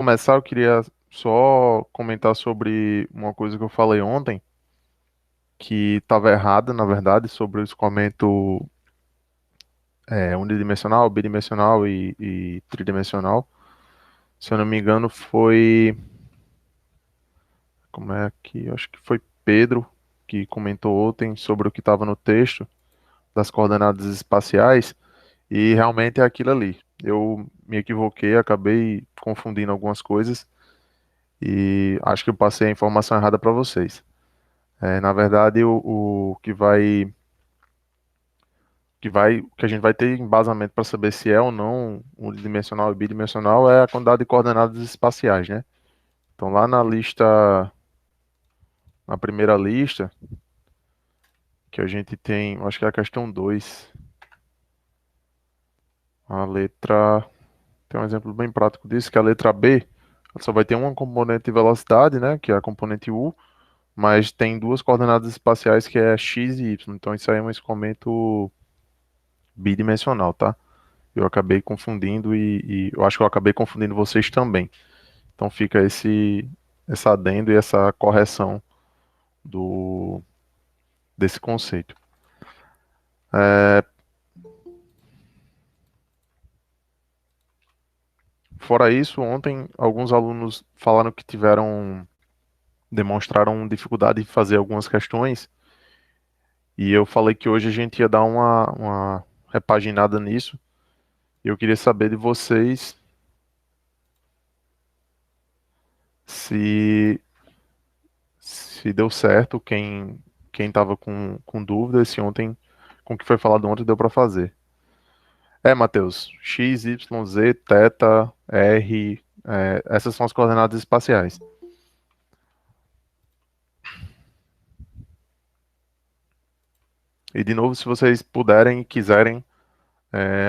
Começar, eu queria só comentar sobre uma coisa que eu falei ontem, que estava errada, na verdade, sobre o escoamento unidimensional, bidimensional e tridimensional. Se eu não me engano, foi. Como é que. Eu acho que foi Pedro que comentou ontem sobre o que estava no texto das coordenadas espaciais, e realmente é aquilo ali. Eu me equivoquei, acabei confundindo algumas coisas e acho que eu passei a informação errada para vocês. Na verdade, o que a gente vai ter embasamento para saber se é ou não unidimensional e bidimensional é a quantidade de coordenadas espaciais, né? Então, lá na lista, na primeira lista, que a gente tem, eu acho que é a questão 2, a letra, tem um exemplo bem prático disso, que é a letra B, ela só vai ter uma componente de velocidade, né, que é a componente U, mas tem duas coordenadas espaciais que é x e y. Então, isso aí é um escoamento bidimensional, tá? Eu acabei confundindo e eu acho que eu acabei confundindo vocês também. Então fica esse adendo e essa correção do desse conceito. É, Fora isso, ontem alguns alunos falaram que demonstraram dificuldade em fazer algumas questões e eu falei que hoje a gente ia dar uma repaginada nisso. E eu queria saber de vocês se se deu certo, quem estava com dúvida, se ontem, com o que foi falado ontem, deu para fazer. Matheus, X, Y, Z, θ, R, essas são as coordenadas espaciais. E de novo, se vocês puderem e quiserem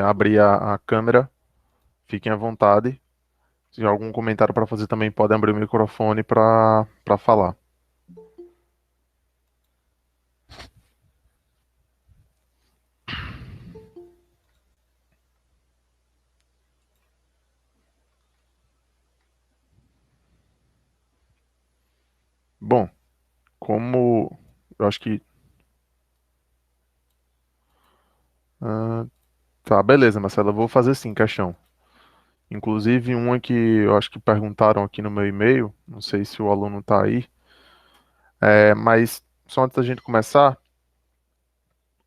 abrir a câmera, fiquem à vontade. Se tiver algum comentário para fazer também, podem abrir o microfone para falar. Bom, como eu acho que. ah, tá, beleza, Marcelo, eu vou fazer sim, questão. Inclusive, uma que eu acho que perguntaram aqui no meu e-mail, não sei se o aluno está aí, mas só antes da gente começar,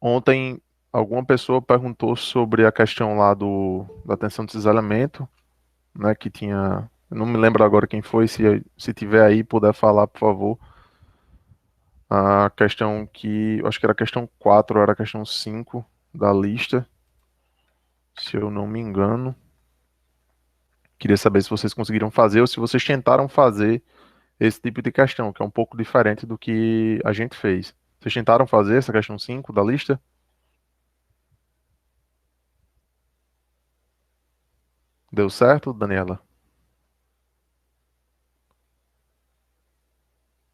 ontem alguma pessoa perguntou sobre a questão lá da tensão de cisalhamento, né, que tinha, eu não me lembro agora quem foi, se tiver aí, puder falar, por favor, a questão que, eu acho que era a questão 4 ou era a questão 5 da lista, se eu não me engano. Queria saber se vocês conseguiram fazer ou se vocês tentaram fazer esse tipo de questão, que é um pouco diferente do que a gente fez. Vocês tentaram fazer essa questão 5 da lista? Deu certo, Daniela?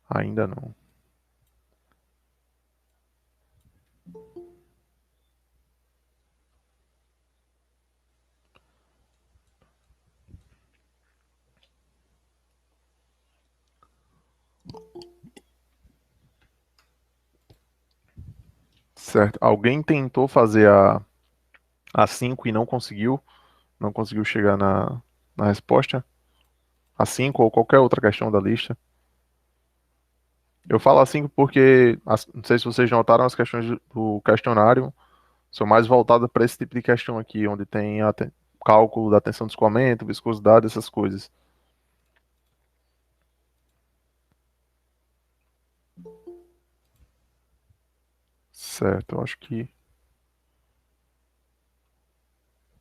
Ainda não. Certo. Alguém tentou fazer a 5 e não conseguiu? Não conseguiu chegar na resposta? A 5 ou qualquer outra questão da lista? Eu falo a 5 porque, não sei se vocês notaram, as questões do questionário são mais voltadas para esse tipo de questão aqui, onde tem cálculo da tensão de escoamento, viscosidade, essas coisas. Certo, eu acho que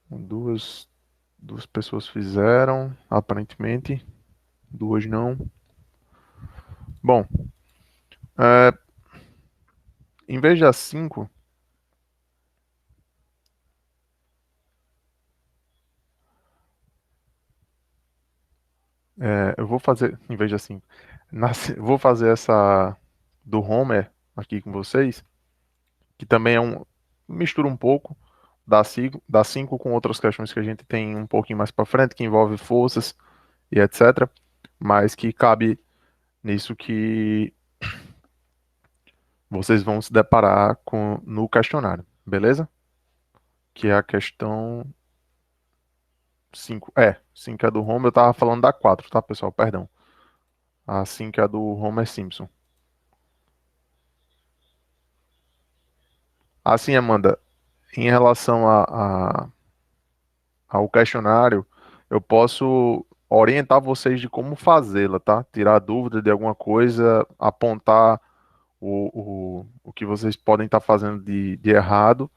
duas, duas pessoas fizeram, aparentemente, duas não. Bom, é, em vez das 5, eu vou fazer, em vez das 5, vou fazer essa do Homer aqui com vocês, que também mistura um pouco da 5 com outras questões que a gente tem um pouquinho mais para frente, que envolve forças e etc. Mas que cabe nisso que vocês vão se deparar com no questionário, beleza? Que é a questão 5. 5 é do Homer, eu tava falando da 4, tá, pessoal? Perdão. A 5 é do Homer Simpson. Assim, Amanda, em relação ao questionário, eu posso orientar vocês de como fazê-la, tá? Tirar dúvida de alguma coisa, apontar o que vocês podem estar fazendo de errado.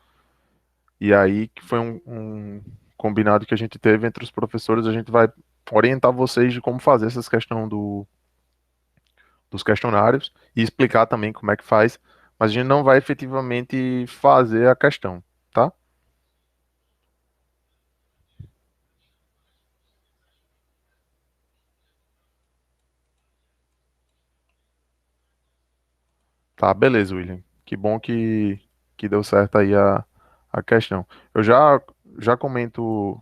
E aí, que foi um combinado que a gente teve entre os professores, a gente vai orientar vocês de como fazer essas questões dos questionários e explicar também como é que faz, mas a gente não vai efetivamente fazer a questão, tá? Tá, beleza, William. Que bom que deu certo aí a questão. Eu já comento,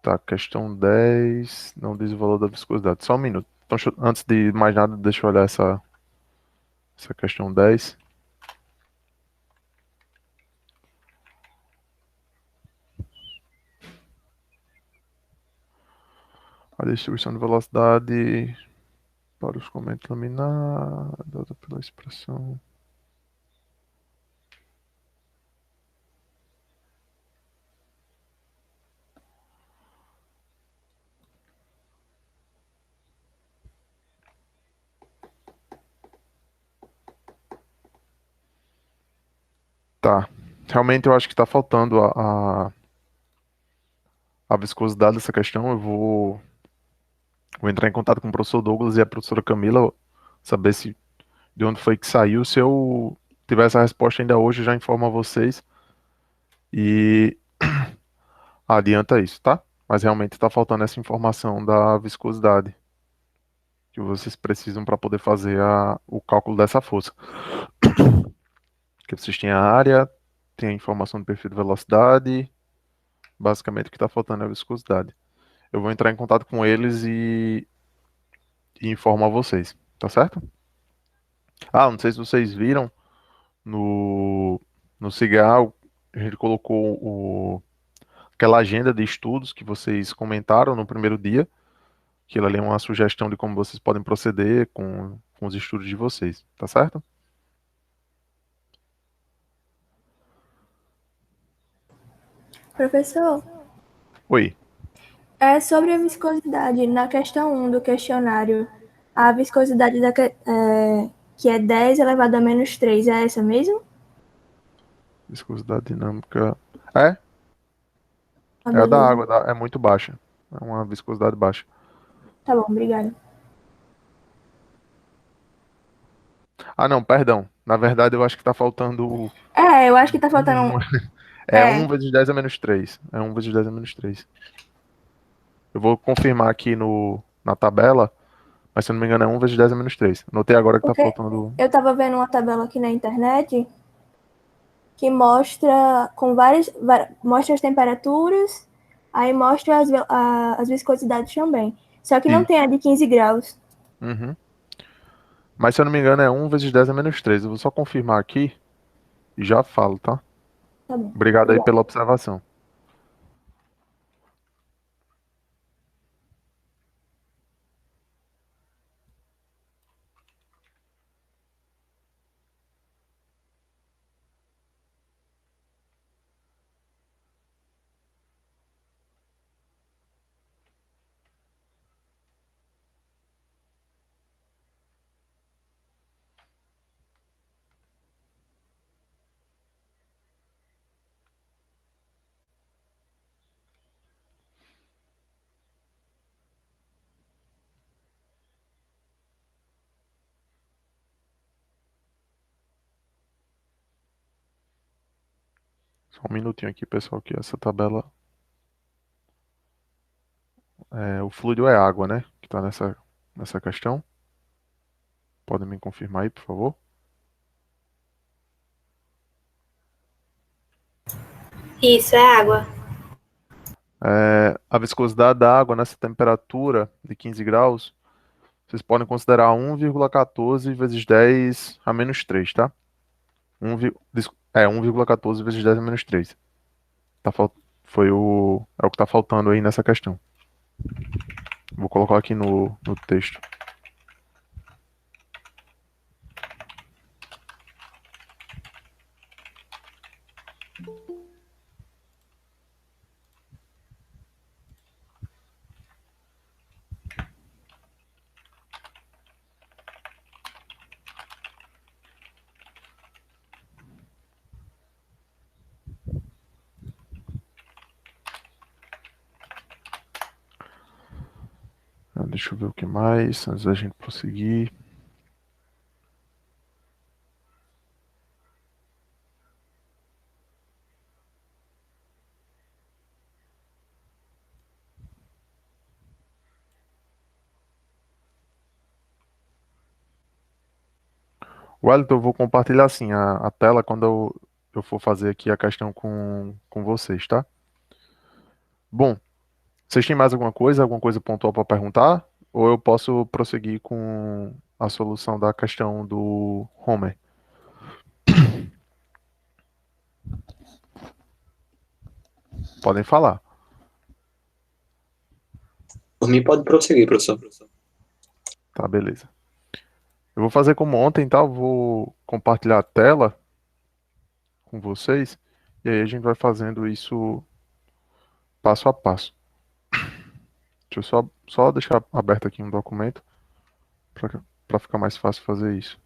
tá, questão 10 não diz o valor da viscosidade. Só um minuto. Então, antes de mais nada, deixa eu olhar essa questão 10. A distribuição de velocidade para os comentos laminar, dada pela expressão. Tá. Realmente eu acho que está faltando a viscosidade dessa questão. Eu vou entrar em contato com o professor Douglas e a professora Camila, saber se de onde foi que saiu. Se eu tiver essa resposta ainda hoje, eu já informo a vocês e adianta isso, tá? Mas realmente está faltando essa informação da viscosidade que vocês precisam para poder fazer o cálculo dessa força. Que vocês têm a área, tem a informação do perfil de velocidade, basicamente o que está faltando é a viscosidade. Eu vou entrar em contato com eles e informo a vocês, tá certo? Ah, não sei se vocês viram no, no Cigarro, a gente colocou aquela agenda de estudos que vocês comentaram no primeiro dia, que ela é uma sugestão de como vocês podem proceder com os estudos de vocês, tá certo? Professor, Oi, é sobre a viscosidade. Na questão 1 do questionário, a viscosidade que é 10 elevado a menos 3 é essa mesmo? viscosidade dinâmica. É, Ah, é a da beleza. água, é muito baixa. É uma viscosidade baixa. Tá bom, obrigada. Ah, não, perdão. Na verdade, eu acho que tá faltando Eu acho que tá faltando. um. É É, um vezes 10 a menos 3. É um vezes 10 a menos 3. Eu vou confirmar aqui na tabela, mas se eu não me engano é um vezes 10 a menos 3. Anotei agora que tá porque faltando. eu tava vendo uma tabela aqui na internet que mostra com mostra as temperaturas, aí mostra as viscosidades também. Só que não Isso. tem a de 15 graus. Uhum. Mas se eu não me engano é um vezes 10 a menos 3. Eu vou só confirmar aqui e já falo, tá? Tá bom, Obrigado aí obrigada. pela observação. Só um minutinho aqui, pessoal, que essa tabela. O fluido é água, né? Que tá nessa questão. Podem me confirmar aí, por favor? Isso, é água. A viscosidade da água nessa temperatura de 15 graus, vocês podem considerar 1,14 vezes 10 a menos 3, tá? 1,14 vezes 10 a menos 3. Tá, é o que está faltando aí nessa questão. Vou colocar aqui no texto. Deixa eu ver o que mais, antes da gente prosseguir. Wellington, eu vou compartilhar assim a tela quando eu for fazer aqui a questão com vocês, tá? Bom, vocês têm mais alguma coisa pontual para perguntar? Ou eu posso prosseguir com a solução da questão do Homer? Podem falar. Por mim, pode prosseguir, professor. Tá, beleza. Eu vou fazer como ontem, tá? Eu vou compartilhar a tela com vocês e aí a gente vai fazendo isso passo a passo. Deixa eu só deixar aberto aqui um documento para ficar mais fácil fazer isso.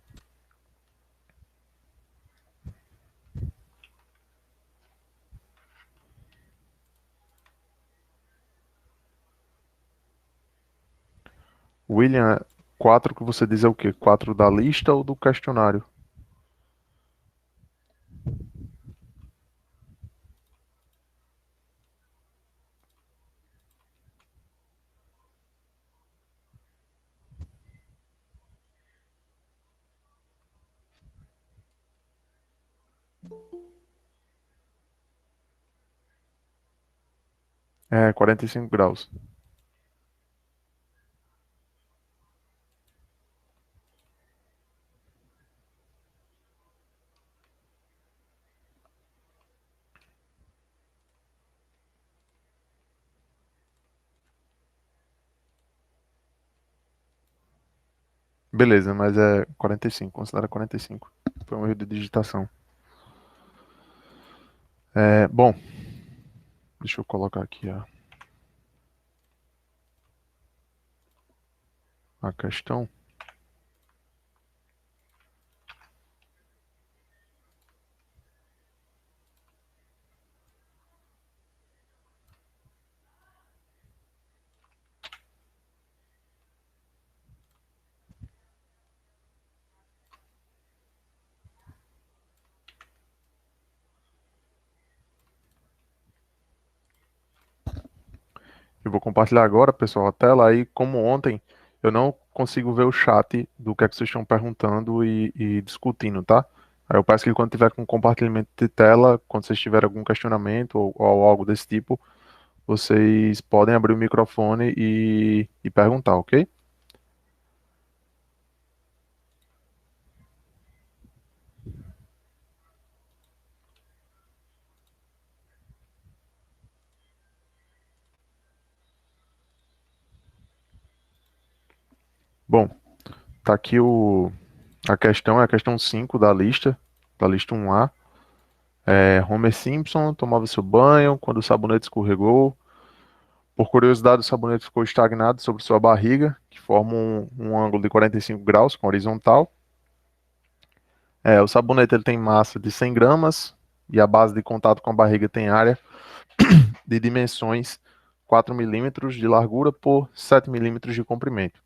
William, 4 que você diz é o quê? 4 da lista ou do questionário? É, 45 graus. Beleza, mas é 45, considera 45. Foi um erro de digitação. Bom, deixa eu colocar aqui a questão. Eu vou compartilhar agora, pessoal, a tela. Aí, como ontem, eu não consigo ver o chat do que é que vocês estão perguntando e discutindo, tá? Aí eu peço que quando tiver com compartilhamento de tela, quando vocês tiverem algum questionamento ou algo desse tipo, vocês podem abrir o microfone e perguntar, ok? Bom, tá aqui a questão, é a questão 5 da lista 1A. Homer Simpson tomava seu banho quando o sabonete escorregou. Por curiosidade, o sabonete ficou estagnado sobre sua barriga, que forma um ângulo de 45 graus com horizontal. O sabonete ele tem massa de 100 gramas e a base de contato com a barriga tem área de dimensões 4 milímetros de largura por 7 milímetros de comprimento.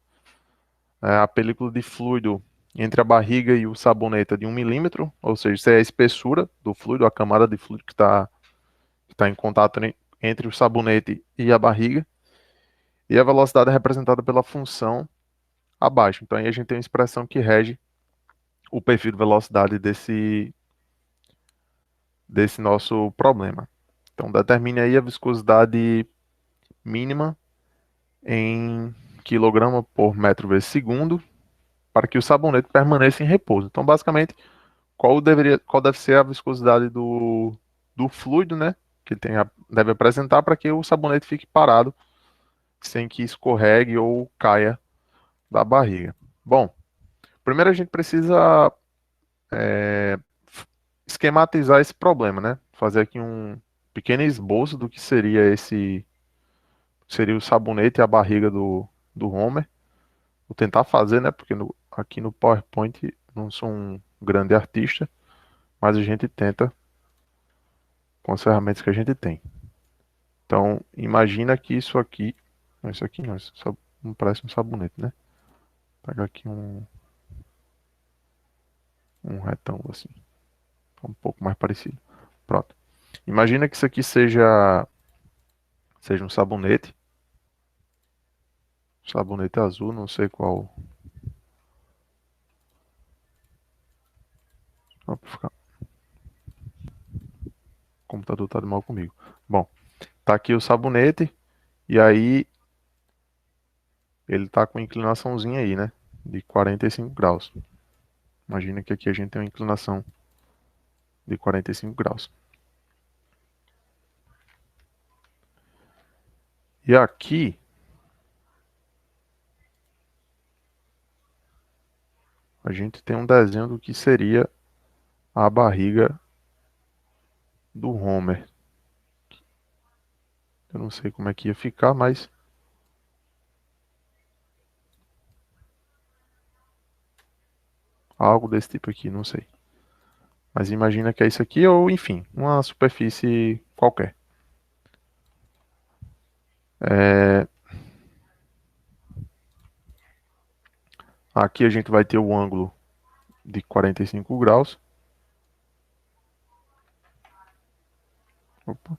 A película de fluido entre a barriga e o sabonete é de 1 milímetro, ou seja, isso é a espessura do fluido, a camada de fluido que tá em contato entre o sabonete e a barriga. E a velocidade é representada pela função abaixo. Então aí a gente tem uma expressão que rege o perfil de velocidade desse nosso problema. Então determine aí a viscosidade mínima em quilograma por metro vezes segundo para que o sabonete permaneça em repouso. Então, basicamente, qual deve ser a viscosidade do fluido, né? Que deve apresentar para que o sabonete fique parado sem que escorregue ou caia da barriga. Bom, primeiro a gente precisa esquematizar esse problema, né? Fazer aqui um pequeno esboço do que seria o sabonete e a barriga do Homer. Vou tentar fazer, né? Porque aqui no PowerPoint não sou um grande artista, mas a gente tenta com as ferramentas que a gente tem. Então, imagina que isso aqui, não, isso aqui não, isso só não parece um sabonete, né? Pega aqui um retângulo assim, um pouco mais parecido. Pronto. Imagina que isso aqui seja um sabonete azul, não sei qual. Opa, o computador tá de mal comigo. Bom, tá aqui o sabonete e aí ele tá com inclinaçãozinha aí, né? De 45 graus. Imagina que aqui a gente tem uma inclinação de 45 graus. E aqui a gente tem um desenho do que seria a barriga do Homer. Eu não sei como é que ia ficar, mas algo desse tipo aqui, não sei. Mas imagina que é isso aqui, ou enfim, uma superfície qualquer. É, Aqui a gente vai ter o ângulo de 45 graus. Opa.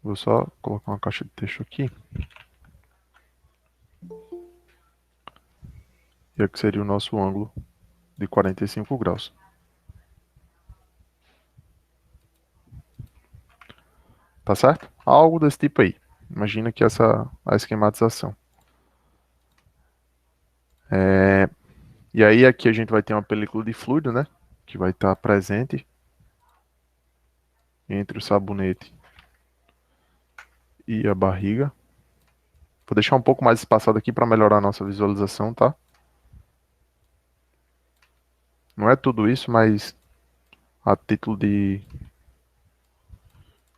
Vou só colocar uma caixa de texto aqui. E aqui seria o nosso ângulo de 45 graus. Tá certo? Algo desse tipo aí. Imagina que essa é a esquematização. E aí aqui a gente vai ter uma película de fluido, né? Que vai estar presente entre o sabonete e a barriga. Vou deixar um pouco mais espaçado aqui para melhorar a nossa visualização, tá? Não é tudo isso, mas a título de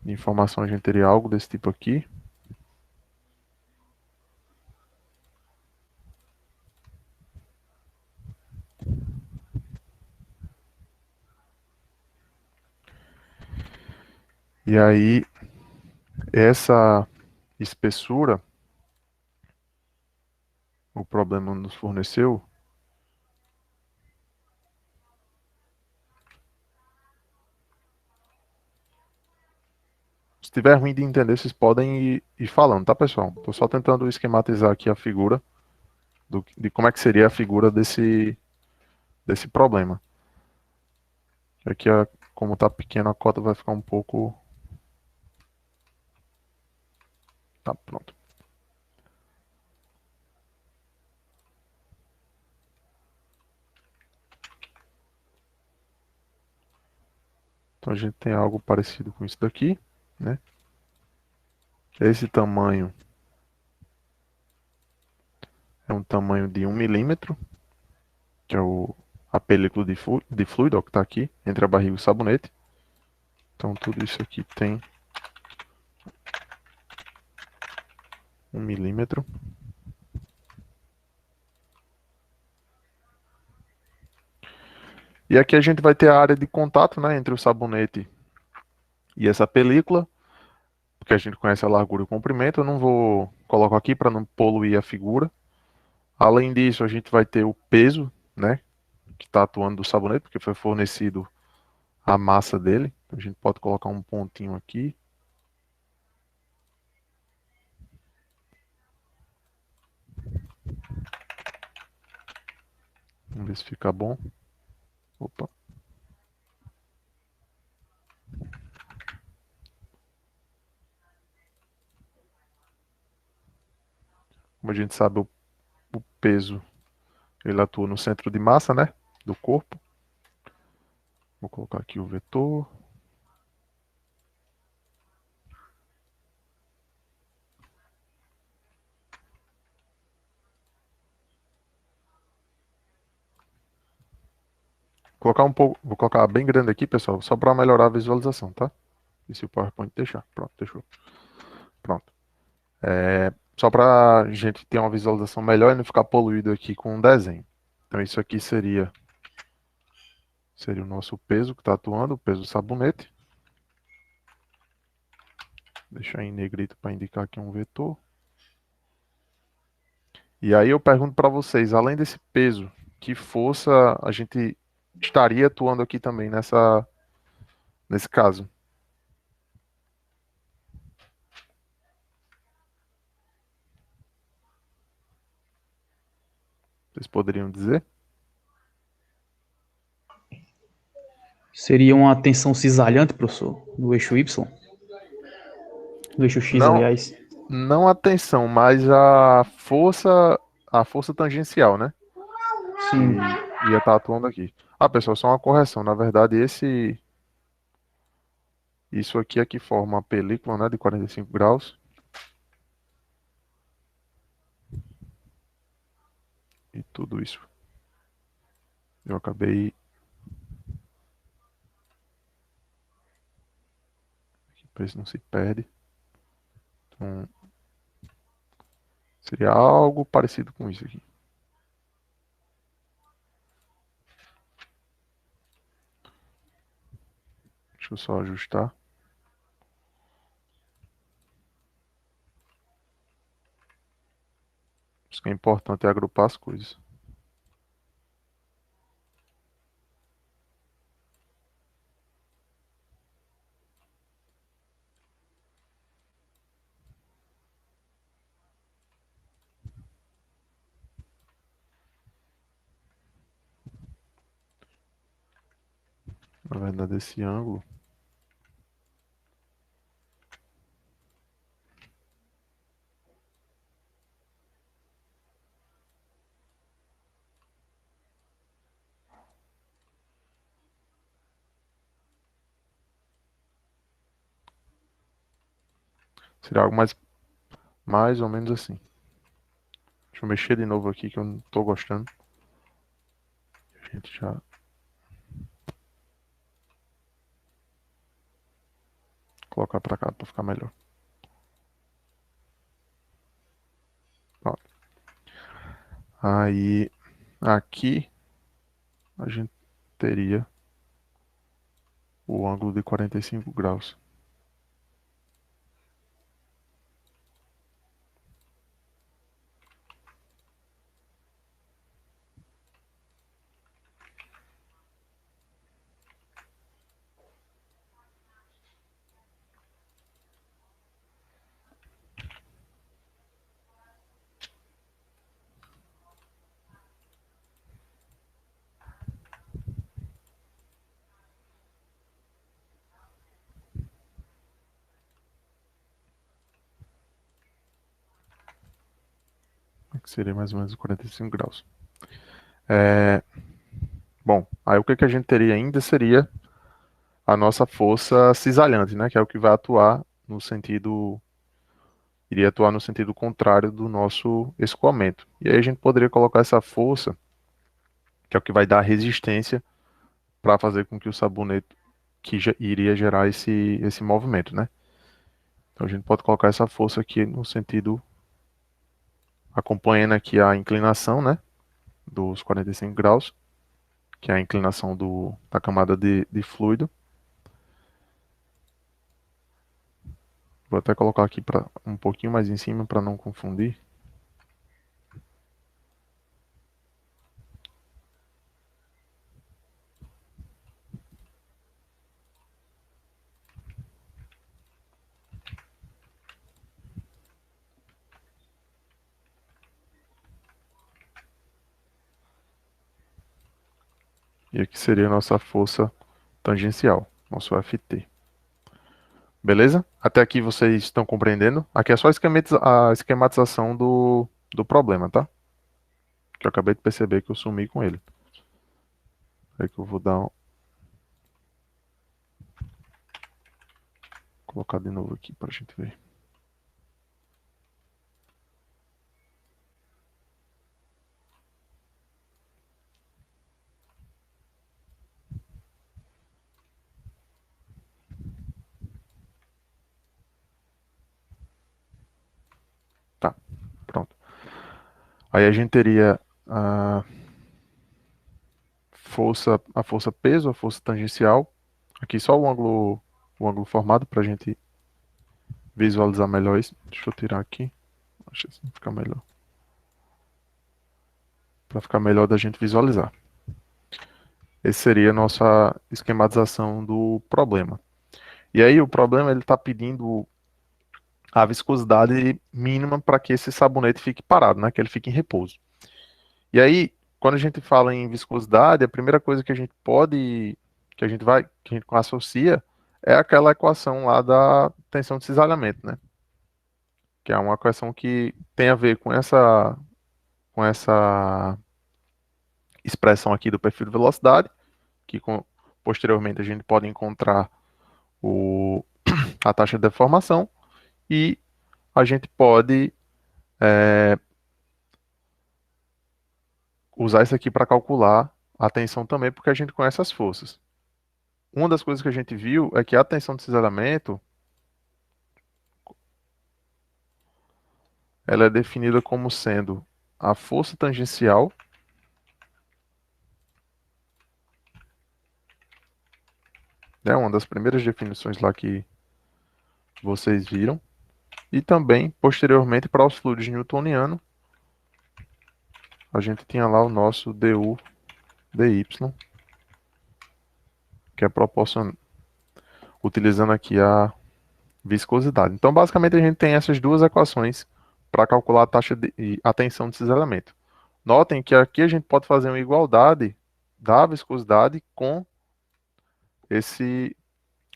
informação a gente teria algo desse tipo aqui. E aí, essa espessura, o problema nos forneceu. Se tiver ruim de entender, vocês podem ir falando, tá, pessoal? Tô só tentando esquematizar aqui a figura de como é que seria a figura desse problema. Aqui, como tá pequena, a cota vai ficar um pouco. Tá, pronto. Então a gente tem algo parecido com isso daqui, né? Esse tamanho é um tamanho de 1 milímetro, que é a película de fluido, ó, que está aqui, entre a barriga e o sabonete. Então tudo isso aqui tem 1 milímetro. E aqui a gente vai ter a área de contato, né, entre o sabonete e essa película, porque a gente conhece a largura e o comprimento. Eu não vou colocar aqui para não poluir a figura. Além disso, a gente vai ter o peso, né, que está atuando do sabonete, porque foi fornecido a massa dele. Então, a gente pode colocar um pontinho aqui. Vamos ver se fica bom. Opa. Como a gente sabe, o peso ele atua no centro de massa, né, do corpo. Vou colocar aqui o vetor. Colocar um pouco, vou colocar bem grande aqui, pessoal, só para melhorar a visualização, tá? E se o PowerPoint deixar. Pronto, deixou. Pronto. Só para a gente ter uma visualização melhor e não ficar poluído aqui com um desenho. Então isso aqui seria o nosso peso que está atuando, o peso do sabonete. Deixar em negrito para indicar aqui um vetor. E aí eu pergunto para vocês, além desse peso, que força a gente estaria atuando aqui também nesse caso? Vocês poderiam dizer? Seria uma tensão cisalhante, professor, no eixo Y? No eixo X, Não, aliás. não a tensão, mas a força tangencial, né? Sim. Que ia estar atuando aqui. Ah, pessoal, só uma correção. Na verdade, isso aqui é que forma a película, né, de 45 graus. E tudo isso. Eu acabei... Para isso não se perde. Então, seria algo parecido com isso aqui. Deixa eu só ajustar. Isso que é importante é agrupar as coisas. Na verdade, esse ângulo... Seria algo mais ou menos assim. Deixa eu mexer de novo aqui que eu não tô gostando. A gente já... Colocar para cá para ficar melhor. Pronto. Aí, aqui, a gente teria o ângulo de 45 graus. Que seria mais ou menos 45 graus. Bom, aí o que a gente teria ainda seria a nossa força cisalhante, né? Que é o que vai atuar no sentido... Iria atuar no sentido contrário do nosso escoamento. E aí a gente poderia colocar essa força, que é o que vai dar resistência para fazer com que o sabonete iria gerar esse movimento, né? Então a gente pode colocar essa força aqui no sentido acompanhando aqui a inclinação, né, dos 45 graus. que é a inclinação da camada de fluido. Vou até colocar aqui um pouquinho mais em cima para não confundir. E aqui seria a nossa força tangencial, nosso FT. Beleza? Até aqui vocês estão compreendendo? Aqui é só a esquematização do problema, tá? Que eu acabei de perceber que eu sumi com ele. É que eu vou colocar de novo aqui para a gente ver. Tá, pronto. Aí a gente teria a força peso, a força tangencial. Aqui só o ângulo formado para a gente visualizar melhor isso. Deixa eu tirar aqui. Acho que assim fica melhor. Para ficar melhor da gente visualizar. Esse seria a nossa esquematização do problema. E aí o problema ele está pedindo a viscosidade mínima para que esse sabonete fique parado, né? Que ele fique em repouso. E aí, quando a gente fala em viscosidade, a primeira coisa que a gente que a gente associa é aquela equação lá da tensão de cisalhamento, né? Que é uma equação que tem a ver com essa expressão aqui do perfil de velocidade, que posteriormente a gente pode encontrar a taxa de deformação e a gente pode usar isso aqui para calcular a tensão também, porque a gente conhece as forças. Uma das coisas que a gente viu é que a tensão de cisalhamento ela é definida como sendo a força tangencial né, uma das primeiras definições lá que vocês viram, e também, posteriormente, para os fluidos newtonianos, a gente tinha lá o nosso du dy, que é proporcional, utilizando aqui a viscosidade. Então, basicamente, a gente tem essas duas equações para calcular a tensão de cisalhamento. Notem que aqui a gente pode fazer uma igualdade da viscosidade com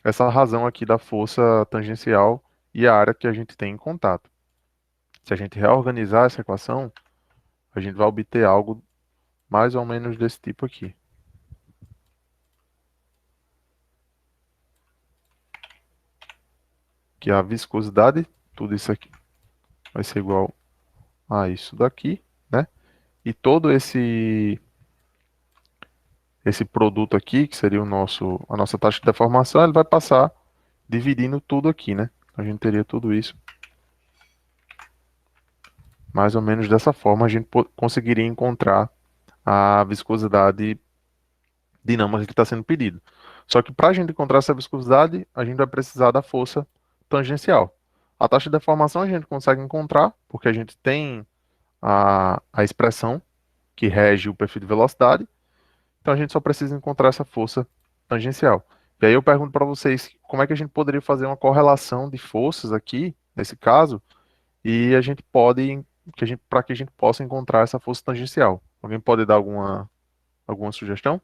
essa razão aqui da força tangencial e a área que a gente tem em contato. Se a gente reorganizar essa equação, a gente vai obter algo mais ou menos desse tipo aqui. Que é a viscosidade, tudo isso aqui vai ser igual a isso daqui, né? E todo esse produto aqui, que seria a nossa taxa de deformação, ele vai passar dividindo tudo aqui, né? A gente teria tudo isso. Mais ou menos dessa forma, a gente conseguiria encontrar a viscosidade dinâmica que está sendo pedido. Só que para a gente encontrar essa viscosidade, a gente vai precisar da força tangencial. A taxa de deformação a gente consegue encontrar, porque a gente tem a expressão que rege o perfil de velocidade, então a gente só precisa encontrar essa força tangencial. E aí eu pergunto para vocês, como é que a gente poderia fazer uma correlação de forças aqui, nesse caso, e a gente pode, para que a gente possa encontrar essa força tangencial. Alguém pode dar alguma sugestão?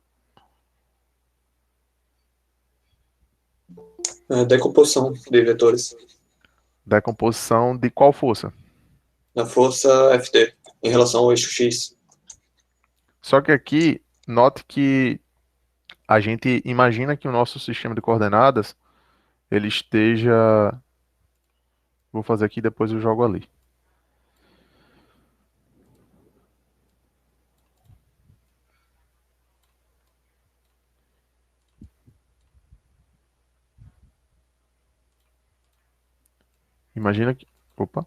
Decomposição de vetores Decomposição de qual força? na força Ft em relação ao eixo X. Só que aqui, note que a gente imagina que o nosso sistema de coordenadas ele esteja. Vou fazer aqui depois eu jogo ali. Imagina que. Opa!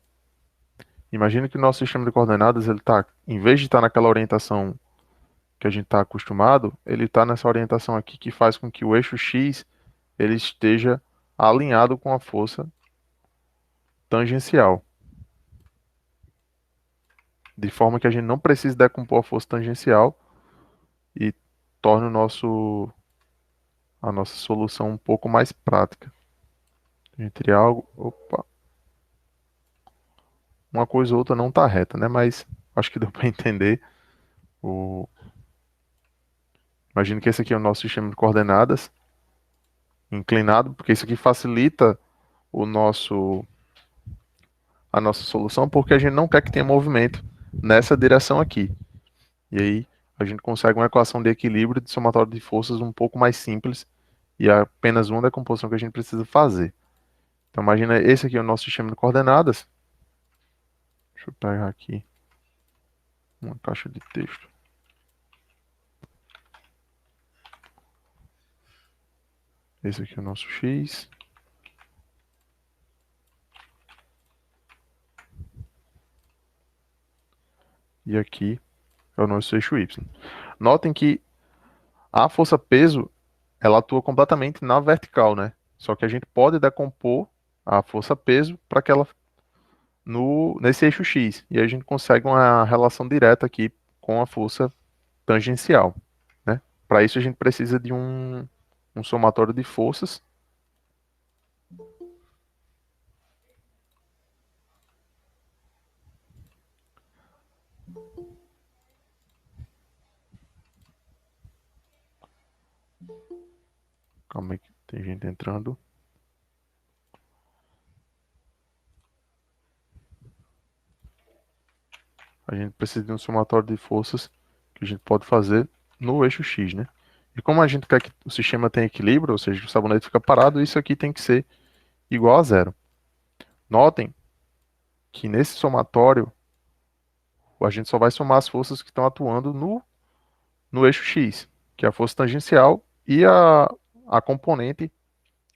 Imagina que o nosso sistema de coordenadas ele tá, em vez de estar naquela orientação que a gente está acostumado, ele está nessa orientação aqui que faz com que o eixo X ele esteja alinhado com a força tangencial. De forma que a gente não precise decompor a força tangencial e torne a nossa solução um pouco mais prática. Entre algo, opa, uma coisa ou outra não está reta, né? Mas acho que deu para entender. O... Imagino que esse aqui é o nosso sistema de coordenadas inclinado, porque isso aqui facilita o nosso a nossa solução, porque a gente não quer que tenha movimento nessa direção aqui. E aí a gente consegue uma equação de equilíbrio de somatório de forças um pouco mais simples e é apenas uma decomposição que a gente precisa fazer. Então imagina, esse aqui é o nosso sistema de coordenadas. Deixa eu pegar aqui uma caixa de texto. Esse aqui é o nosso X. E aqui é o nosso eixo Y. Notem que a força peso, ela atua completamente na vertical, né? Só que a gente pode decompor a força peso para que ela nesse eixo X. E aí a gente consegue uma relação direta aqui com a força tangencial, né? Para isso a gente precisa de um somatório de forças. Calma aí que tem gente entrando. A gente precisa de um somatório de forças que a gente pode fazer no eixo X, né? E como a gente quer que o sistema tenha equilíbrio, ou seja, o sabonete fica parado, isso aqui tem que ser igual a zero. Notem que nesse somatório, a gente só vai somar as forças que estão atuando no eixo X, que é a força tangencial e a componente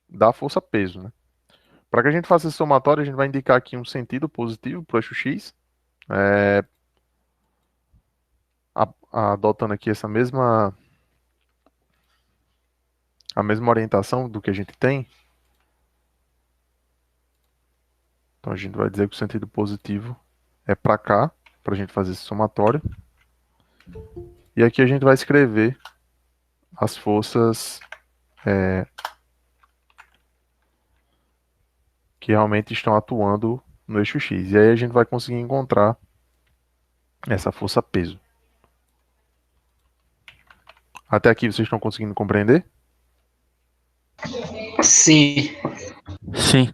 da força peso, né? Para que a gente faça esse somatório, a gente vai indicar aqui um sentido positivo para o eixo X, adotando aqui a mesma orientação do que a gente tem. Então a gente vai dizer que o sentido positivo é para cá, para a gente fazer esse somatório. E aqui a gente vai escrever as forças que realmente estão atuando no eixo X. E aí a gente vai conseguir encontrar essa força peso. Até aqui vocês estão conseguindo compreender? Sim. Sim.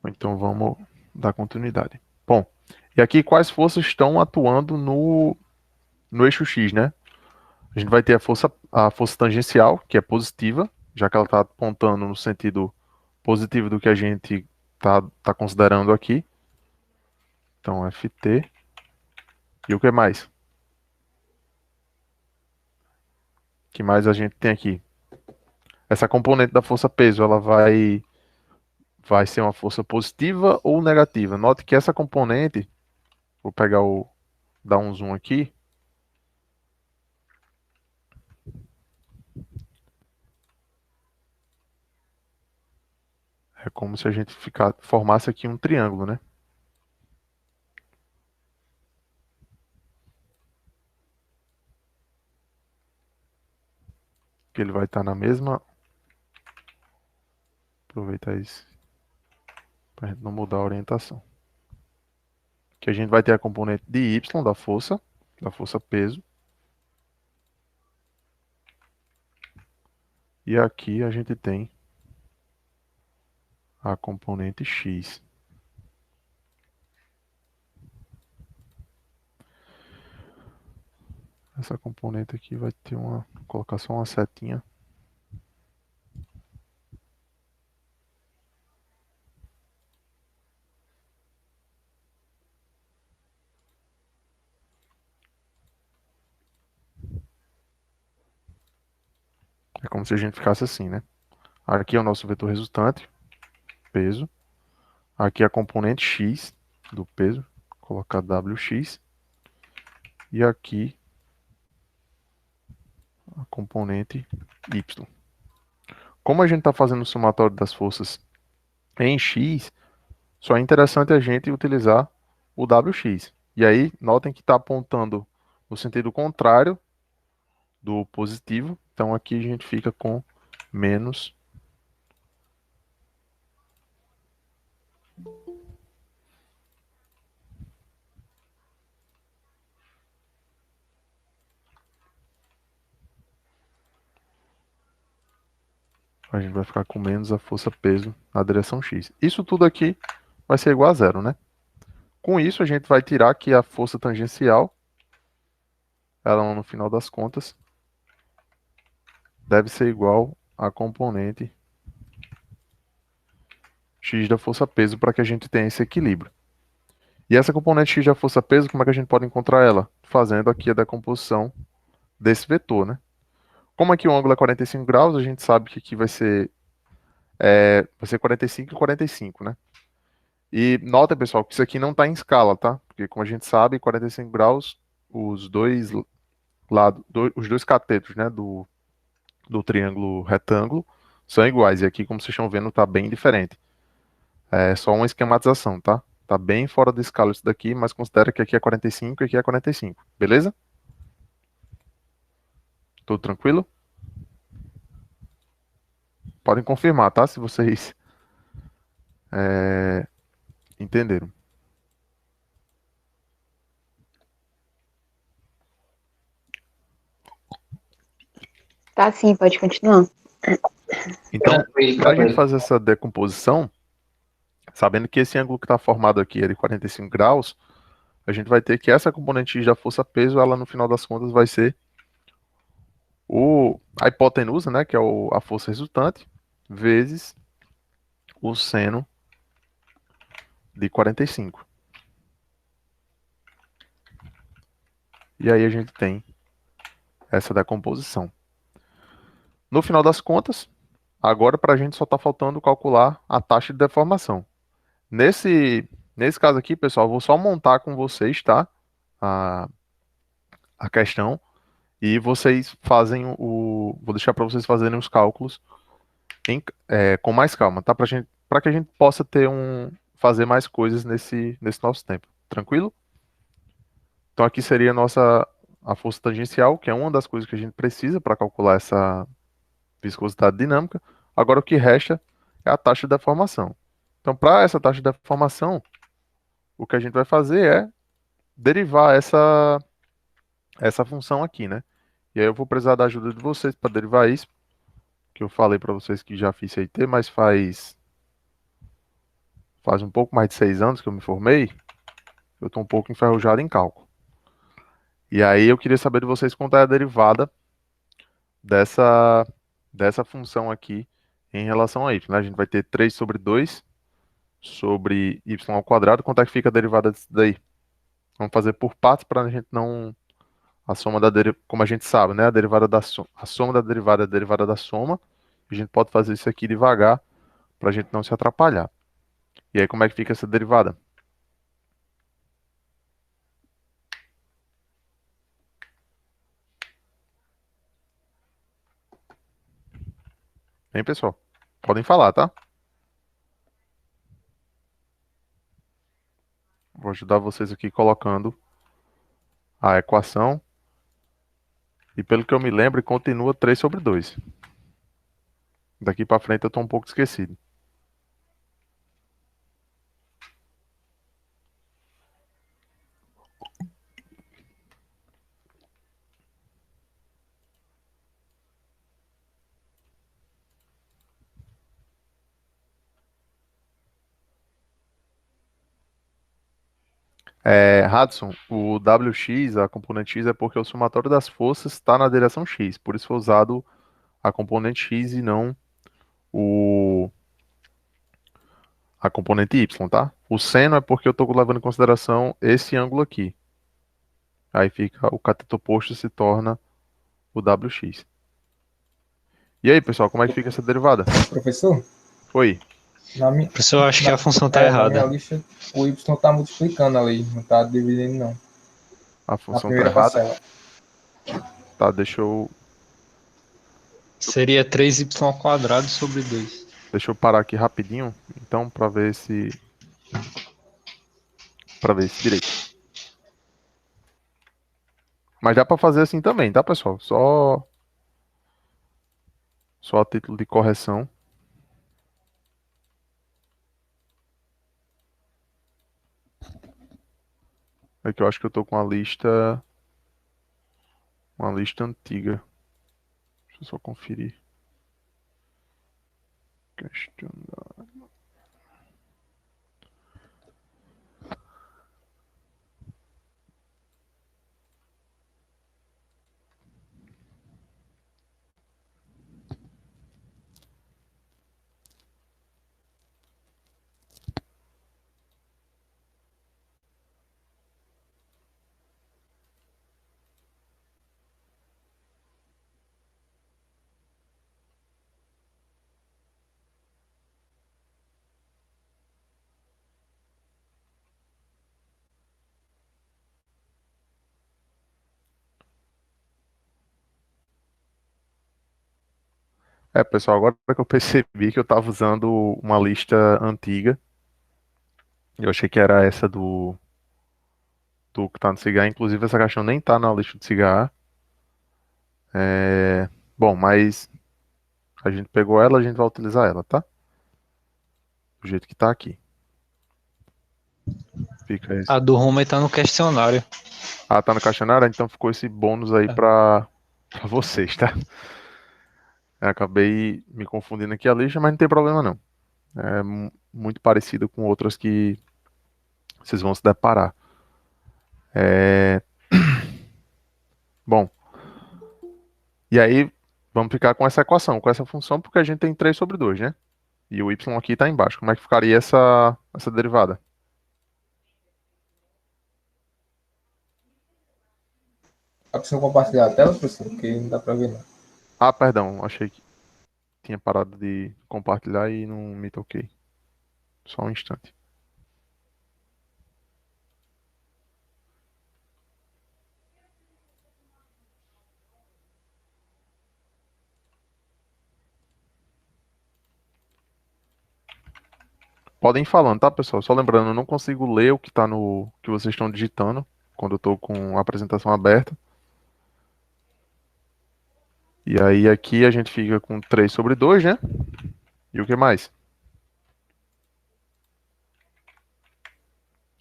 Então vamos dar continuidade. Bom, e aqui quais forças estão atuando no eixo X, né? A gente vai ter a força tangencial, que é positiva, já que ela está apontando no sentido positivo do que a gente tá considerando aqui. Então, Ft. E o que mais? O que mais a gente tem aqui? Essa componente da força peso, ela vai ser uma força positiva ou negativa? Note que essa componente, vou dar um zoom aqui. É como se a gente formasse aqui um triângulo, né? Que ele vai estar na mesma. Aproveitar isso para a gente não mudar a orientação. Que a gente vai ter a componente de Y da força peso. E aqui a gente tem a componente X. Essa componente aqui vai ter vou colocar só uma setinha. É como se a gente ficasse assim, né? Aqui é o nosso vetor resultante, peso. Aqui é a componente X do peso, vou colocar WX. E aqui componente y. Como a gente está fazendo o somatório das forças em x, só é interessante a gente utilizar o wx. E aí, notem que está apontando no sentido contrário do positivo. Então, aqui a gente fica com menos a gente vai ficar com menos a força-peso na direção x. Isso tudo aqui vai ser igual a zero, né? Com isso, a gente vai tirar aqui a força tangencial. Ela, no final das contas, deve ser igual a componente x da força-peso para que a gente tenha esse equilíbrio. E essa componente x da força-peso, como é que a gente pode encontrar ela? Fazendo aqui a decomposição desse vetor, né? Como aqui o ângulo é 45 graus, a gente sabe que aqui vai ser 45 e 45, né? E nota, pessoal, que isso aqui não está em escala, tá? Porque, como a gente sabe, 45 graus, os dois lados, os dois catetos, né, do triângulo retângulo são iguais. E aqui, como vocês estão vendo, está bem diferente. É só uma esquematização, tá? Tá bem fora da escala isso daqui, mas considera que aqui é 45 e aqui é 45, beleza? Tudo tranquilo? Podem confirmar, tá? Se vocês entenderam. Tá sim, pode continuar. Então, para a gente fazer essa decomposição, sabendo que esse ângulo que está formado aqui é de 45 graus, a gente vai ter que essa componente x da força-peso, ela no final das contas vai ser a hipotenusa, né, que é a força resultante, vezes o seno de 45. E aí a gente tem essa decomposição. No final das contas, agora para a gente só está faltando calcular a taxa de deformação. Nesse caso aqui, pessoal, eu vou só montar com vocês, tá? A questão. E vocês fazem vou deixar para vocês fazerem os cálculos com mais calma, tá? Para que a gente possa fazer mais coisas nesse nosso tempo. Tranquilo? Então aqui seria a força tangencial, que é uma das coisas que a gente precisa para calcular essa viscosidade dinâmica. Agora o que resta é a taxa de deformação. Então, para essa taxa de deformação, o que a gente vai fazer é derivar essa função aqui, né? E aí eu vou precisar da ajuda de vocês para derivar isso, que eu falei para vocês que já fiz CIT, mas faz um pouco mais de 6 anos que eu me formei. Eu estou um pouco enferrujado em cálculo. E aí eu queria saber de vocês quanto é a derivada dessa função aqui em relação a y, né? A gente vai ter 3 sobre 2 sobre y ao quadrado. Quanto é que fica a derivada disso daí? Vamos fazer por partes para a gente não... A soma da derivada, como a gente sabe, né? A soma da derivada é a derivada da soma. A gente pode fazer isso aqui devagar para a gente não se atrapalhar. E aí como é que fica essa derivada? Hein, pessoal? Podem falar, tá? Vou ajudar vocês aqui colocando a equação. E pelo que eu me lembro, continua 3 sobre 2. Daqui para frente eu estou um pouco esquecido. Hudson, o WX, a componente X, é porque o somatório das forças está na direção X. Por isso foi usado a componente X e não a componente Y, tá? O seno é porque eu estou levando em consideração esse ângulo aqui. Aí fica o cateto oposto se torna o WX. E aí, pessoal, como é que fica essa derivada? Professor, Oi. Professor, eu acho que a função está na errada. minha lista, o y está multiplicando ali, não está dividindo, não. A Na função está primeira errada. parcela. Tá, deixa eu Seria 3y ao quadrado sobre 2. Deixa eu parar aqui rapidinho, então, para ver se direito. Mas dá para fazer assim também, tá, pessoal? Só a título de correção. É que eu acho que eu tô com uma lista antiga. Deixa eu só conferir. Questionário. É, pessoal, agora que eu percebi que eu tava usando uma lista antiga, eu achei que era essa do que tá no cigarro. Inclusive, essa caixinha nem tá na lista de cigarro. Bom, mas a gente pegou ela, a gente vai utilizar ela, tá? Do jeito que tá aqui. Fica esse. A do Homer tá no questionário. Ah, tá no questionário? Então ficou esse bônus aí pra vocês, tá? Eu acabei me confundindo aqui a lista, mas não tem problema não. É muito parecido com outras que vocês vão se deparar. Bom, e aí vamos ficar com essa equação, com essa função, porque a gente tem 3 sobre 2, né? E o y aqui está embaixo. Como é que ficaria essa derivada? A opção compartilhar a tela, professor, porque não dá para ver não. Ah, perdão, achei que tinha parado de compartilhar e não me toquei. Só um instante. Podem ir falando, tá, pessoal? Só lembrando, eu não consigo ler o que tá no que vocês estão digitando quando eu tô com a apresentação aberta. E aí aqui a gente fica com 3 sobre 2, né? E o que mais?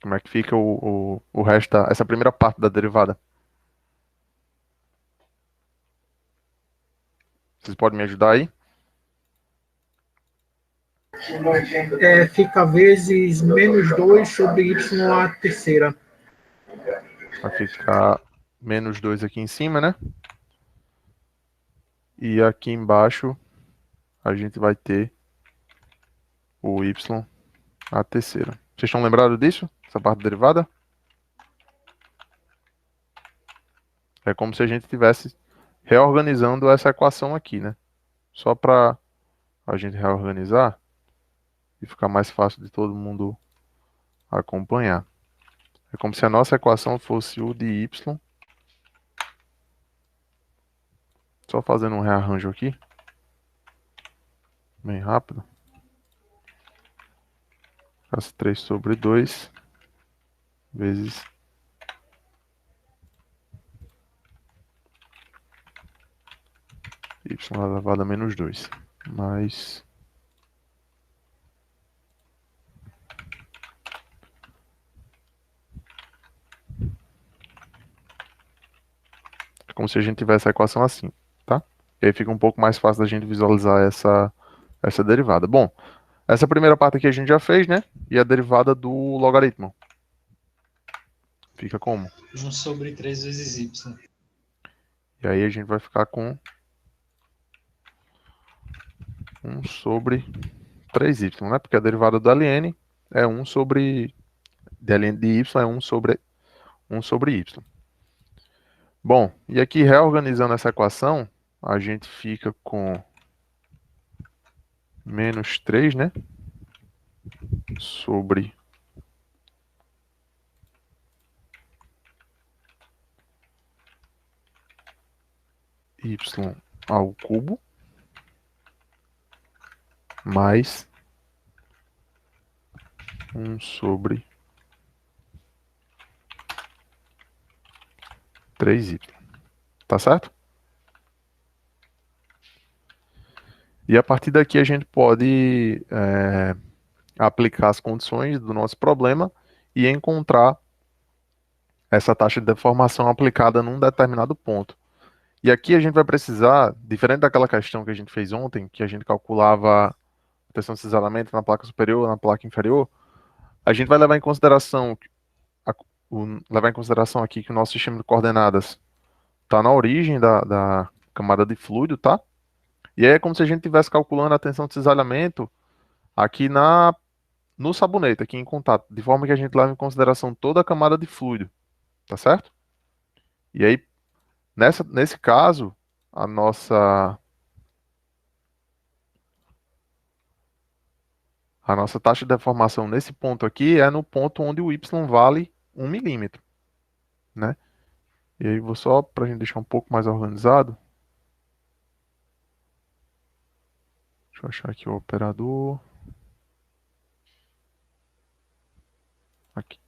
Como é que fica o resto essa primeira parte da derivada? Vocês podem me ajudar aí? Fica vezes menos 2 sobre y à terceira. Vai ficar menos 2 aqui em cima, né? E aqui embaixo a gente vai ter o y à terceira. Vocês estão lembrados disso? Essa parte derivada? É como se a gente estivesse reorganizando essa equação aqui, né? Só para a gente reorganizar e ficar mais fácil de todo mundo acompanhar. É como se a nossa equação fosse u de y. Só fazendo um rearranjo aqui. Bem rápido. Faço 3 sobre 2 vezes y elevado a menos 2. Mais é como se a gente tivesse a equação assim, tá? E aí fica um pouco mais fácil da gente visualizar essa derivada. Bom, essa primeira parte aqui a gente já fez, né? E a derivada do logaritmo. Fica como? 1 sobre 3 vezes y. E aí a gente vai ficar com 1 sobre 3y, né? Porque a derivada do ln é 1 sobre... de ln de y é 1 sobre y. Bom, e aqui reorganizando essa equação, a gente fica com menos 3, né? Sobre y ao cubo. mais 1 sobre 3y. Tá certo? E a partir daqui a gente pode aplicar as condições do nosso problema e encontrar essa taxa de deformação aplicada num determinado ponto. E aqui a gente vai precisar, diferente daquela questão que a gente fez ontem, que a gente calculava a tensão de cisalhamento na placa superior, na placa inferior, a gente vai levar em consideração aqui que o nosso sistema de coordenadas está na origem da camada de fluido, tá? E aí é como se a gente estivesse calculando a tensão de cisalhamento aqui no sabonete, aqui em contato, de forma que a gente leva em consideração toda a camada de fluido, tá certo? E aí, nesse caso, a nossa taxa de deformação nesse ponto aqui é no ponto onde o y vale 1 milímetro, né? E aí, vou só, para a gente deixar um pouco mais organizado, deixa eu achar aqui o operador. Aqui.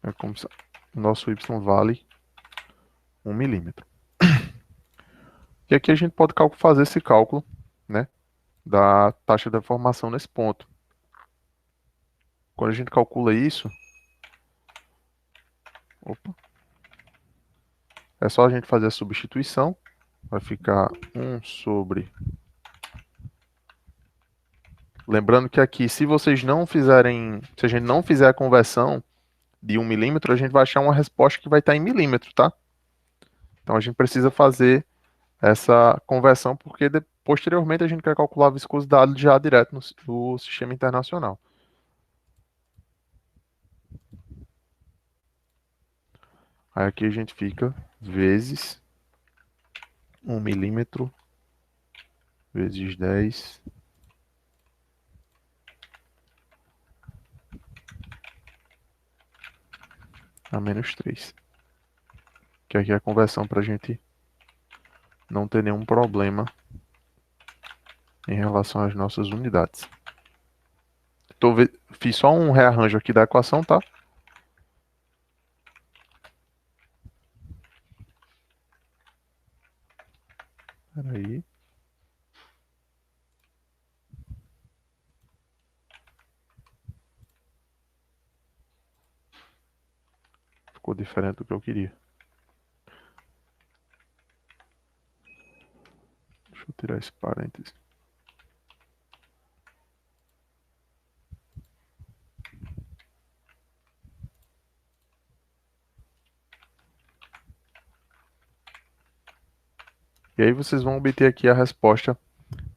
É como se o nosso y vale 1 milímetro. E aqui a gente pode fazer esse cálculo, né, da taxa de deformação nesse ponto. Quando a gente calcula isso, é só a gente fazer a substituição. Vai ficar 1 sobre... Lembrando que aqui, se a gente não fizer a conversão de 1 milímetro, a gente vai achar uma resposta que vai estar em milímetro, tá? Então a gente precisa fazer essa conversão, porque posteriormente a gente quer calcular a viscosidade já direto no sistema internacional. Aí aqui a gente fica vezes 1 milímetro vezes 10 a menos 3. Que aqui é a conversão para a gente não ter nenhum problema em relação às nossas unidades. Fiz só um rearranjo aqui da equação, tá? Espera aí. Ficou diferente do que eu queria. Deixa eu tirar esse parênteses. E aí vocês vão obter aqui a resposta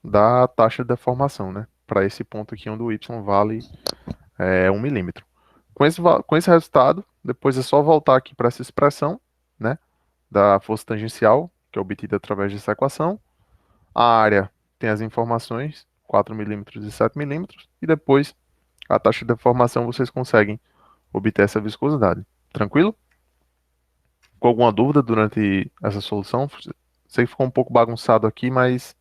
da taxa de deformação, né? Para esse ponto aqui onde o y vale 1 milímetro. Com esse resultado, depois é só voltar aqui para essa expressão, né? Da força tangencial, que é obtida através dessa equação. A área tem as informações, 4 milímetros e 7 milímetros. E depois, a taxa de deformação, vocês conseguem obter essa viscosidade. Tranquilo? Com alguma dúvida durante essa solução? Sei que ficou um pouco bagunçado aqui, mas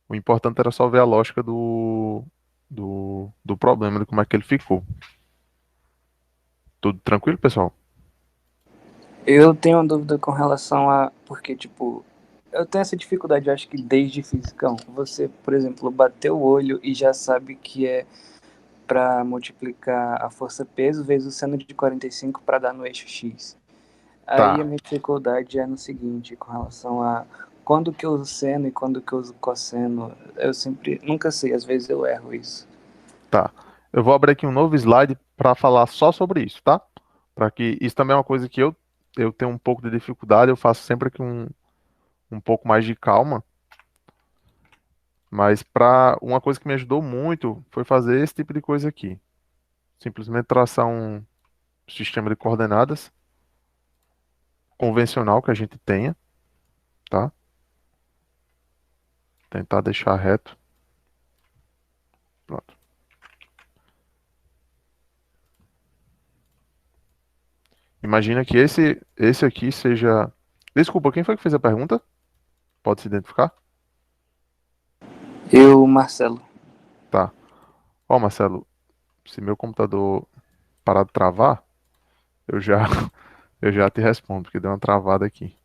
o importante era só ver a lógica do problema, de como é que ele ficou. Tudo tranquilo, pessoal? Eu tenho uma dúvida com relação a... Porque, tipo, eu tenho essa dificuldade, eu acho que desde fisicão. Você, por exemplo, bateu o olho e já sabe que é para multiplicar a força-peso vezes o seno de 45 para dar no eixo X. Tá. Aí a minha dificuldade é no seguinte, com relação a quando que eu uso seno e quando que eu uso cosseno. Eu nunca sei, às vezes eu erro isso. Tá. Eu vou abrir aqui um novo slide para falar só sobre isso, tá? Para que isso também é uma coisa que eu tenho um pouco de dificuldade, eu faço sempre aqui um pouco mais de calma. Mas uma coisa que me ajudou muito foi fazer esse tipo de coisa aqui. Simplesmente traçar um sistema de coordenadas convencional que a gente tenha, tá? Tentar deixar reto. Pronto. Imagina que esse aqui seja... Desculpa, quem foi que fez a pergunta? Pode se identificar? Eu, Marcelo. Tá. Ó, Marcelo, se meu computador parar de travar, eu já, eu já te respondo, porque deu uma travada aqui.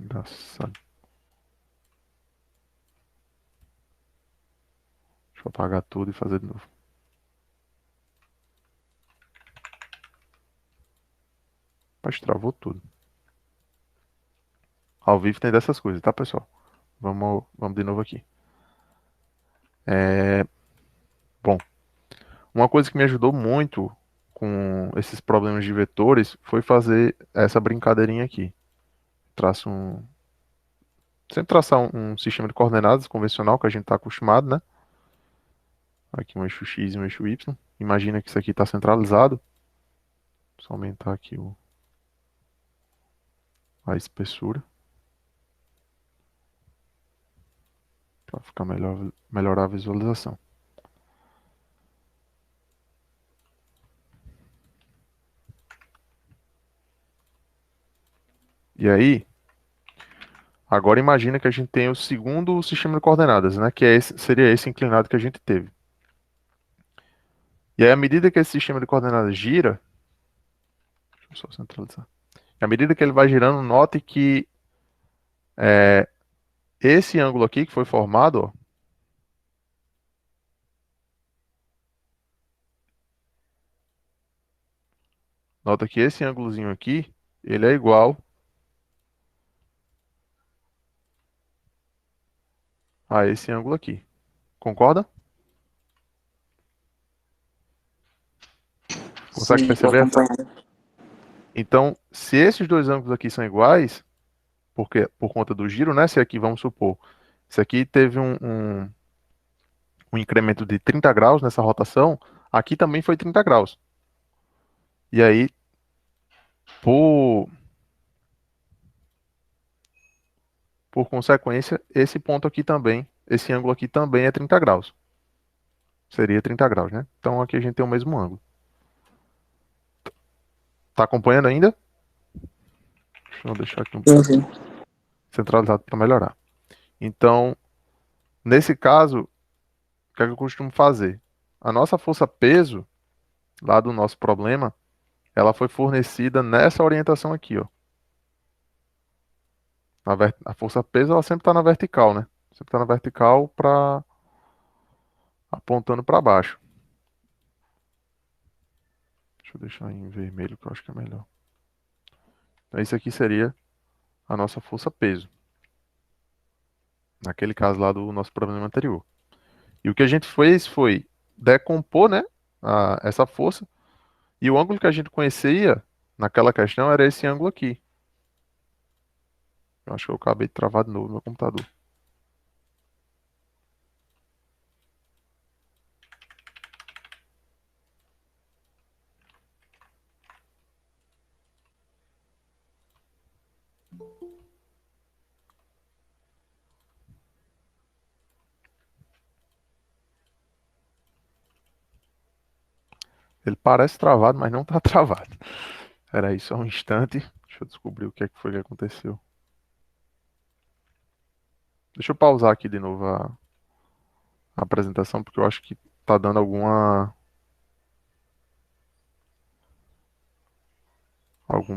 Engraçado. Deixa eu apagar tudo e fazer de novo. Mas travou tudo. Ao vivo tem dessas coisas, tá, pessoal? Vamos de novo aqui. Bom, uma coisa que me ajudou muito com esses problemas de vetores foi fazer essa brincadeirinha aqui. Sempre traçar um sistema de coordenadas convencional que a gente está acostumado, né? Aqui um eixo X e um eixo Y. Imagina que isso aqui está centralizado. Só aumentar aqui a espessura. Para ficar melhorar a visualização. E aí, agora imagina que a gente tem o segundo sistema de coordenadas, né? Que seria esse inclinado que a gente teve. E aí, à medida que esse sistema de coordenadas gira, deixa eu só centralizar. À medida que ele vai girando, note que esse ângulo aqui que foi formado, ó, nota que esse ângulozinho aqui, ele é igual a esse ângulo aqui. Concorda? Consegue Sim, tô perceber? acompanhando. Então, se esses dois ângulos aqui são iguais, porque por conta do giro, né? Se aqui, vamos supor, se aqui teve um incremento de 30 graus nessa rotação, aqui também foi 30 graus. E aí, por consequência, esse ponto aqui também, esse ângulo aqui também é 30 graus. Seria 30 graus, né? Então aqui a gente tem o mesmo ângulo. Tá acompanhando ainda? Deixa eu deixar aqui um pouco Sim. centralizado para melhorar. Então, nesse caso, o que é que eu costumo fazer? A nossa força-peso, lá do nosso problema, ela foi fornecida nessa orientação aqui, ó. A força-peso, ela sempre está na vertical, né? Sempre está na vertical apontando para baixo. Deixa eu deixar em vermelho, que eu acho que é melhor. Então, isso aqui seria a nossa força-peso. Naquele caso lá do nosso problema anterior. E o que a gente fez foi decompor, né, essa força. E o ângulo que a gente conhecia naquela questão era esse ângulo aqui. Eu acho que eu acabei de travar de novo no meu computador. Ele parece travado, mas não está travado. Espera aí só um instante. Deixa eu descobrir o que é que foi que aconteceu. Deixa eu pausar aqui de novo a apresentação, porque eu acho que está dando algum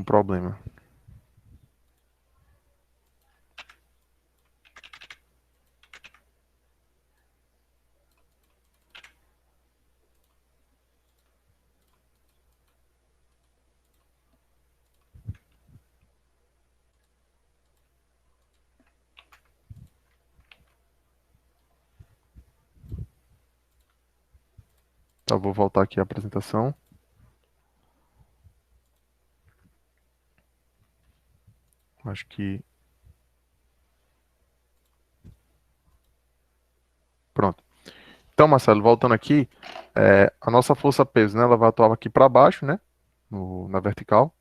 problema. Então, vou voltar aqui à apresentação. Acho que... Pronto. Então, Marcelo, voltando aqui, a nossa força-peso, né, ela vai atuar aqui para baixo, né, na vertical.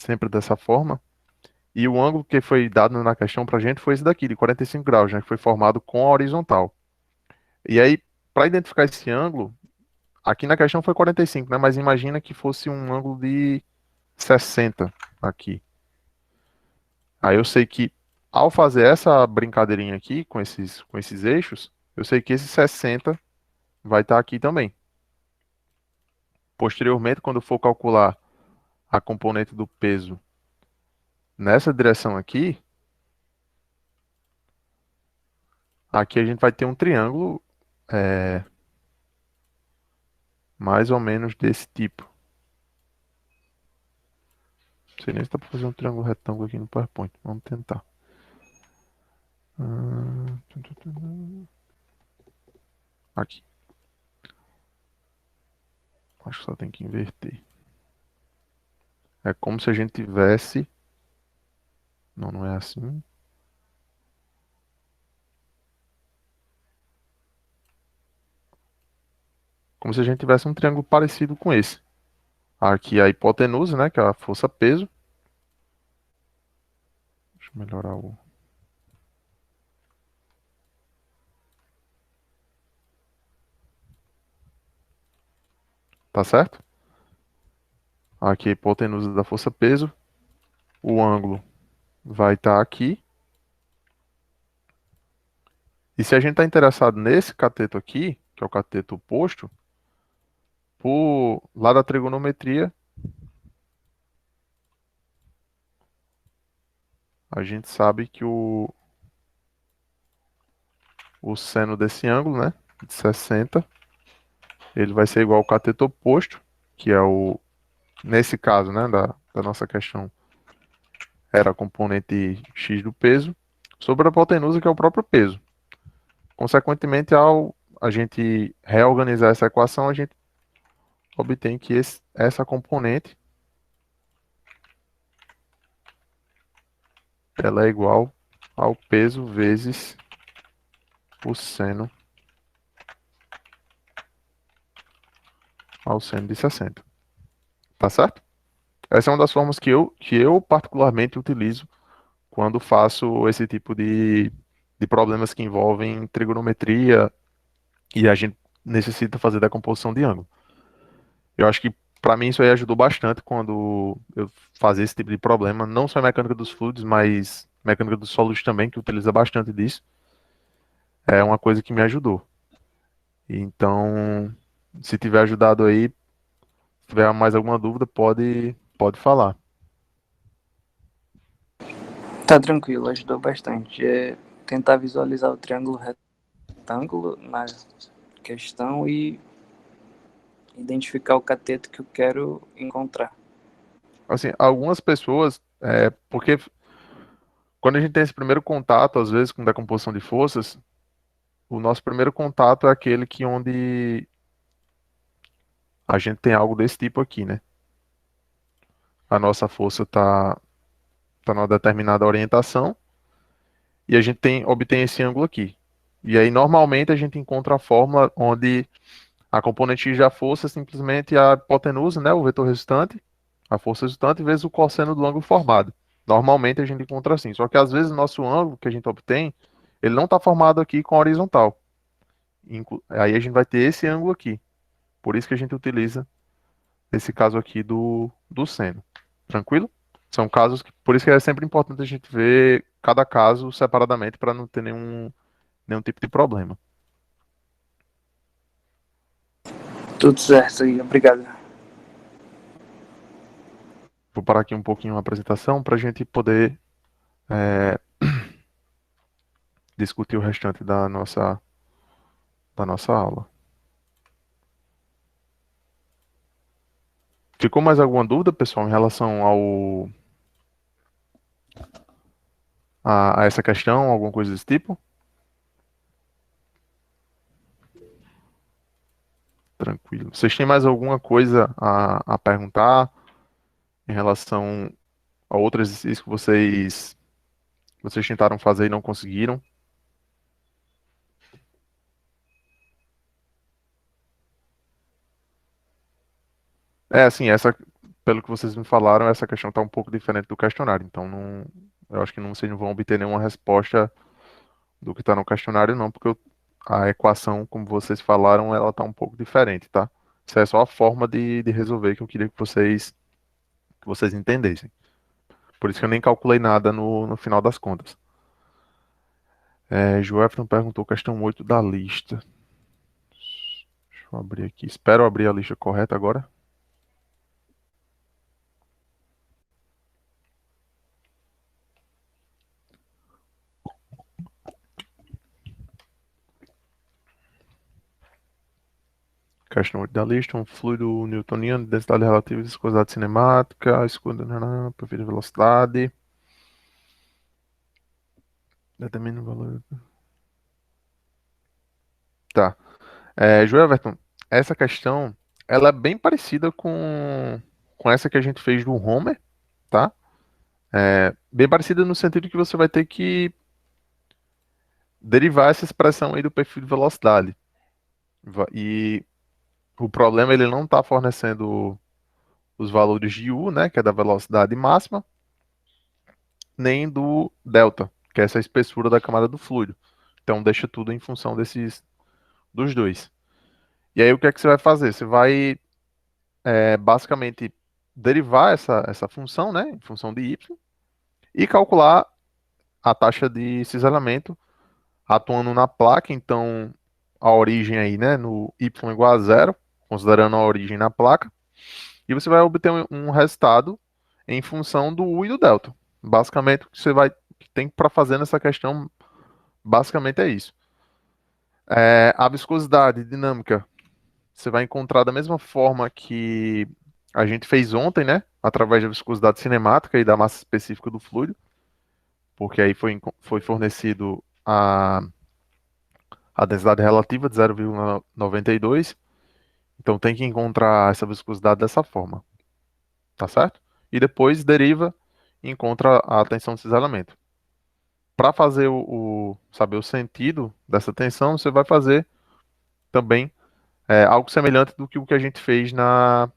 sempre dessa forma. E o ângulo que foi dado na questão pra gente foi esse daqui, de 45 graus, né? Que foi formado com a horizontal. E aí, para identificar esse ângulo, aqui na questão foi 45, né? Mas imagina que fosse um ângulo de 60 aqui. Aí eu sei que ao fazer essa brincadeirinha aqui com esses eixos, eu sei que esse 60 vai estar aqui também. Posteriormente, quando eu for calcular a componente do peso nessa direção aqui, aqui a gente vai ter um triângulo mais ou menos desse tipo. Não sei nem se dá para fazer um triângulo retângulo aqui no PowerPoint. Vamos tentar. Aqui. Acho que só tem que inverter. É como se a gente tivesse... Não, não é assim. Como se a gente tivesse um triângulo parecido com esse. Aqui a hipotenusa, né? Que é a força-peso. Deixa eu melhorar o... Tá certo? Aqui a hipotenusa da força-peso. O ângulo vai estar aqui. E se a gente está interessado nesse cateto aqui, que é o cateto oposto, por lá da trigonometria, a gente sabe que o seno desse ângulo, né, de 60, ele vai ser igual ao cateto oposto, que é nesse caso, né, da nossa questão, era a componente x do peso, sobre a hipotenusa, que é o próprio peso. Consequentemente, ao a gente reorganizar essa equação, a gente obtém que essa componente ela é igual ao peso vezes o seno ao seno de 60. Tá certo? Essa é uma das formas que eu particularmente utilizo quando faço esse tipo de problemas que envolvem trigonometria e a gente necessita fazer decomposição de ângulo. Eu acho que para mim isso aí ajudou bastante quando eu fazia esse tipo de problema, não só em mecânica dos fluidos, mas mecânica dos sólidos também, que utiliza bastante disso. É uma coisa que me ajudou. Então, se tiver ajudado aí, se tiver mais alguma dúvida, pode falar. Tá tranquilo, ajudou bastante. É tentar visualizar o triângulo retângulo na questão e identificar o cateto que eu quero encontrar. Assim, algumas pessoas, porque quando a gente tem esse primeiro contato, às vezes, com decomposição de forças, o nosso primeiro contato é aquele que onde a gente tem algo desse tipo aqui, né? A nossa força tá numa determinada orientação e a gente obtém esse ângulo aqui. E aí, normalmente, a gente encontra a fórmula onde a componente x da força é simplesmente a hipotenusa, né? O vetor resultante, a força resultante, vezes o cosseno do ângulo formado. Normalmente, a gente encontra assim. Só que, às vezes, o nosso ângulo que a gente obtém, ele não está formado aqui com a horizontal. Aí a gente vai ter esse ângulo aqui. Por isso que a gente utiliza esse caso aqui do seno. Tranquilo? São casos que, por isso que é sempre importante a gente ver cada caso separadamente para não ter nenhum tipo de problema. Tudo certo aí, obrigado. Vou parar aqui um pouquinho a apresentação para a gente poder discutir o restante da nossa aula. Ficou mais alguma dúvida, pessoal, em relação a essa questão, alguma coisa desse tipo? Tranquilo. Vocês têm mais alguma coisa a perguntar em relação a outro exercício que vocês tentaram fazer e não conseguiram? É assim, pelo que vocês me falaram, essa questão está um pouco diferente do questionário. Então, não, eu acho que vocês não vão obter nenhuma resposta do que está no questionário, não, porque a equação, como vocês falaram, ela está um pouco diferente, tá? Isso é só a forma de resolver que eu queria que vocês entendessem. Por isso que eu nem calculei nada no final das contas. Joelton perguntou questão 8 da lista. Deixa eu abrir aqui. Espero abrir a lista correta agora. Questão 8 da lista, um fluido newtoniano de densidade relativa e viscosidade cinemática, escudo, perfil de velocidade. Determina o valor. Tá. Joel Everton, essa questão, ela é bem parecida com essa que a gente fez do Homer, tá? Bem parecida no sentido que você vai ter que derivar essa expressão aí do perfil de velocidade. E o problema, ele não está fornecendo os valores de U, né, que é da velocidade máxima, nem do delta, que é essa espessura da camada do fluido. Então deixa tudo em função dos dois. E aí o que é que você vai fazer? Você vai basicamente derivar essa função, né, em função de y, e calcular a taxa de cisalhamento atuando na placa. Então a origem aí, né, no y igual a zero, considerando a origem na placa, e você vai obter um resultado em função do U e do delta. Basicamente, o que você tem para fazer nessa questão, basicamente é isso. A viscosidade dinâmica, você vai encontrar da mesma forma que a gente fez ontem, né? Através da viscosidade cinemática e da massa específica do fluido, porque aí foi fornecido a densidade relativa de 0,92. Então tem que encontrar essa viscosidade dessa forma, tá certo? E depois deriva e encontra a tensão de cisalhamento. Para fazer saber o sentido dessa tensão, você vai fazer também algo semelhante do que o que a gente fez na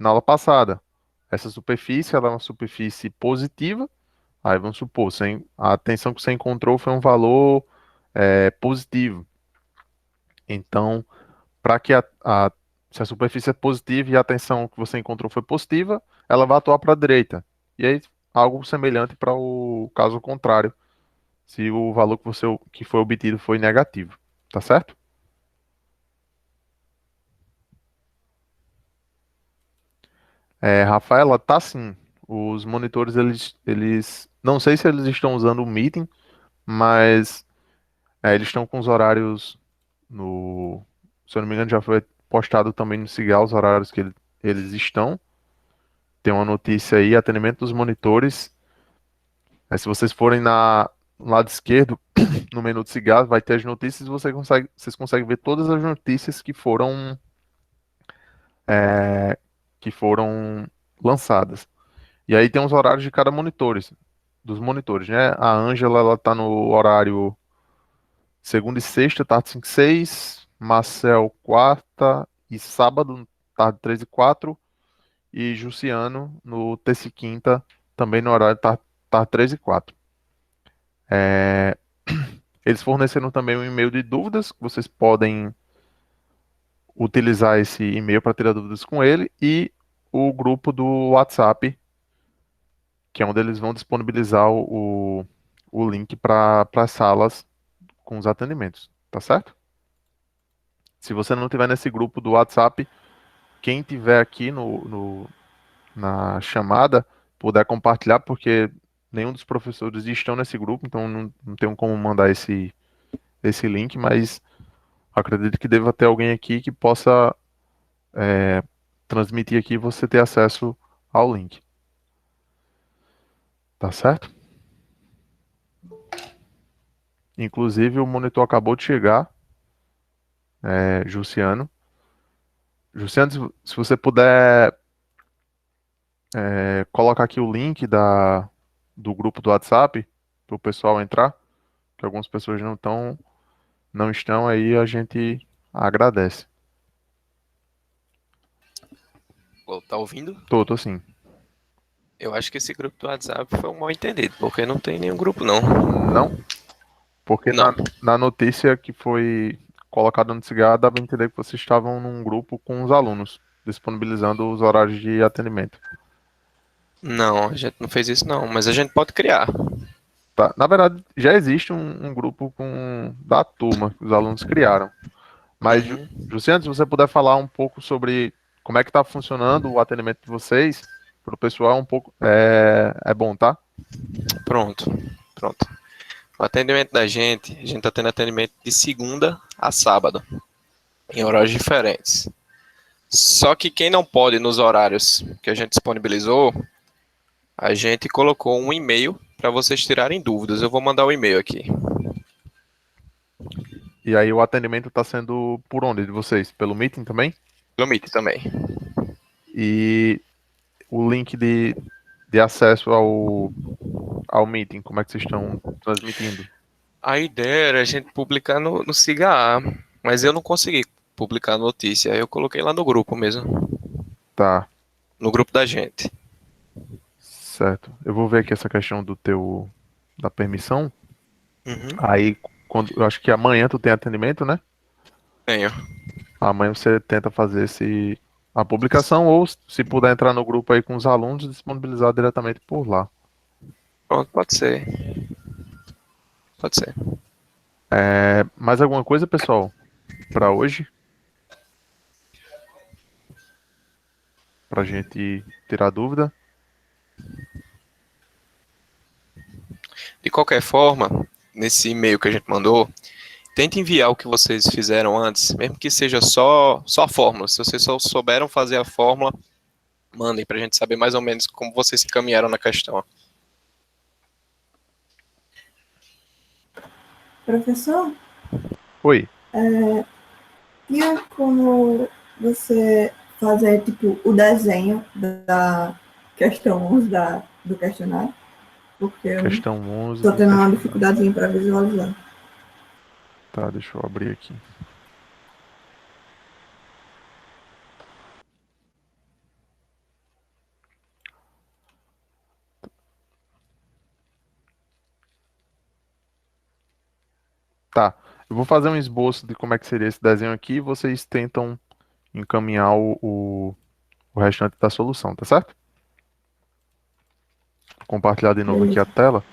aula passada. Essa superfície, ela é uma superfície positiva. Aí vamos supor, a tensão que você encontrou foi um valor positivo. Então, para que se a superfície é positiva e a tensão que você encontrou foi positiva, ela vai atuar para a direita. E aí, algo semelhante para o caso contrário, se o valor que foi obtido foi negativo. Tá certo? Rafaela, tá sim. Os monitores, eles, não sei se eles estão usando o Meeting, mas eles estão com os horários se eu não me engano, já foi postado também no Sigal os horários que eles estão. Tem uma notícia aí, atendimento dos monitores. Se vocês forem no lado esquerdo, no menu de Sigal, vai ter as notícias e vocês conseguem ver todas as notícias que foram lançadas. E aí tem os horários de cada dos monitores, né? A Ângela, ela tá no horário segunda e sexta, tarde 5 e 6. Marcel, quarta e sábado, tarde 3 e 4. E Jussiano, no terça e quinta, também no horário tarde 3 e 4. Eles forneceram também um e-mail de dúvidas, que vocês podem utilizar esse e-mail para tirar dúvidas com ele, e o grupo do WhatsApp, que é onde eles vão disponibilizar o link para as salas com os atendimentos, tá certo? Se você não tiver nesse grupo do WhatsApp, quem tiver aqui na chamada, puder compartilhar, porque nenhum dos professores estão nesse grupo, então não tenho como mandar esse link, mas acredito que deva ter alguém aqui que possa transmitir aqui e você ter acesso ao link. Tá certo? Inclusive, o monitor acabou de chegar, Jussiano. Jussiano, se você puder colocar aqui o link do grupo do WhatsApp para o pessoal entrar, que algumas pessoas não estão aí, a gente agradece. Ô, tá ouvindo? Tô sim. Eu acho que esse grupo do WhatsApp foi um mal entendido, porque não tem nenhum grupo, não. Não? Porque Não. na notícia que foi colocada no cigarro, dava a entender que vocês estavam num grupo com os alunos, disponibilizando os horários de atendimento. Não, a gente não fez isso, não. Mas a gente pode criar. Tá? Na verdade, já existe um grupo da turma que os alunos criaram. Mas, Uhum. Jussiano, se você puder falar um pouco sobre como é que está funcionando o atendimento de vocês, para o pessoal um pouco, é bom, tá? Pronto. O atendimento da gente, a gente tá tendo atendimento de segunda a sábado, em horários diferentes. Só que quem não pode nos horários que a gente disponibilizou, a gente colocou um e-mail para vocês tirarem dúvidas. Eu vou mandar o e-mail aqui. E aí o atendimento está sendo por onde de vocês? Pelo Meeting também? No Meet também. E o link de acesso ao Meeting, como é que vocês estão transmitindo? A ideia era a gente publicar no SIGA, mas eu não consegui publicar a notícia. Aí eu coloquei lá no grupo mesmo. Tá, No grupo da gente. certo. Eu vou ver aqui essa questão da permissão. Uhum. Aí, eu acho que amanhã tu tem atendimento, né? Tenho. Amanhã você tenta fazer a publicação ou se puder entrar no grupo aí com os alunos, disponibilizar diretamente por lá. Pronto, pode ser. Pode ser. Mais alguma coisa, pessoal, para hoje? Pra gente tirar dúvida? De qualquer forma, nesse e-mail que a gente mandou, tente enviar o que vocês fizeram antes, mesmo que seja só a fórmula. Se vocês só souberam fazer a fórmula, mandem para a gente saber mais ou menos como vocês se caminharam na questão. Professor, Oi. tinha como você fazer, tipo, o desenho da questão 11 do questionário? Porque eu Questão 11 tô do tendo uma questionário. dificuldadezinha para visualizar. Tá, deixa eu abrir aqui. Tá, eu vou fazer um esboço de como é que seria esse desenho aqui e vocês tentam encaminhar o restante da solução, tá certo? Vou compartilhar de novo aqui a tela.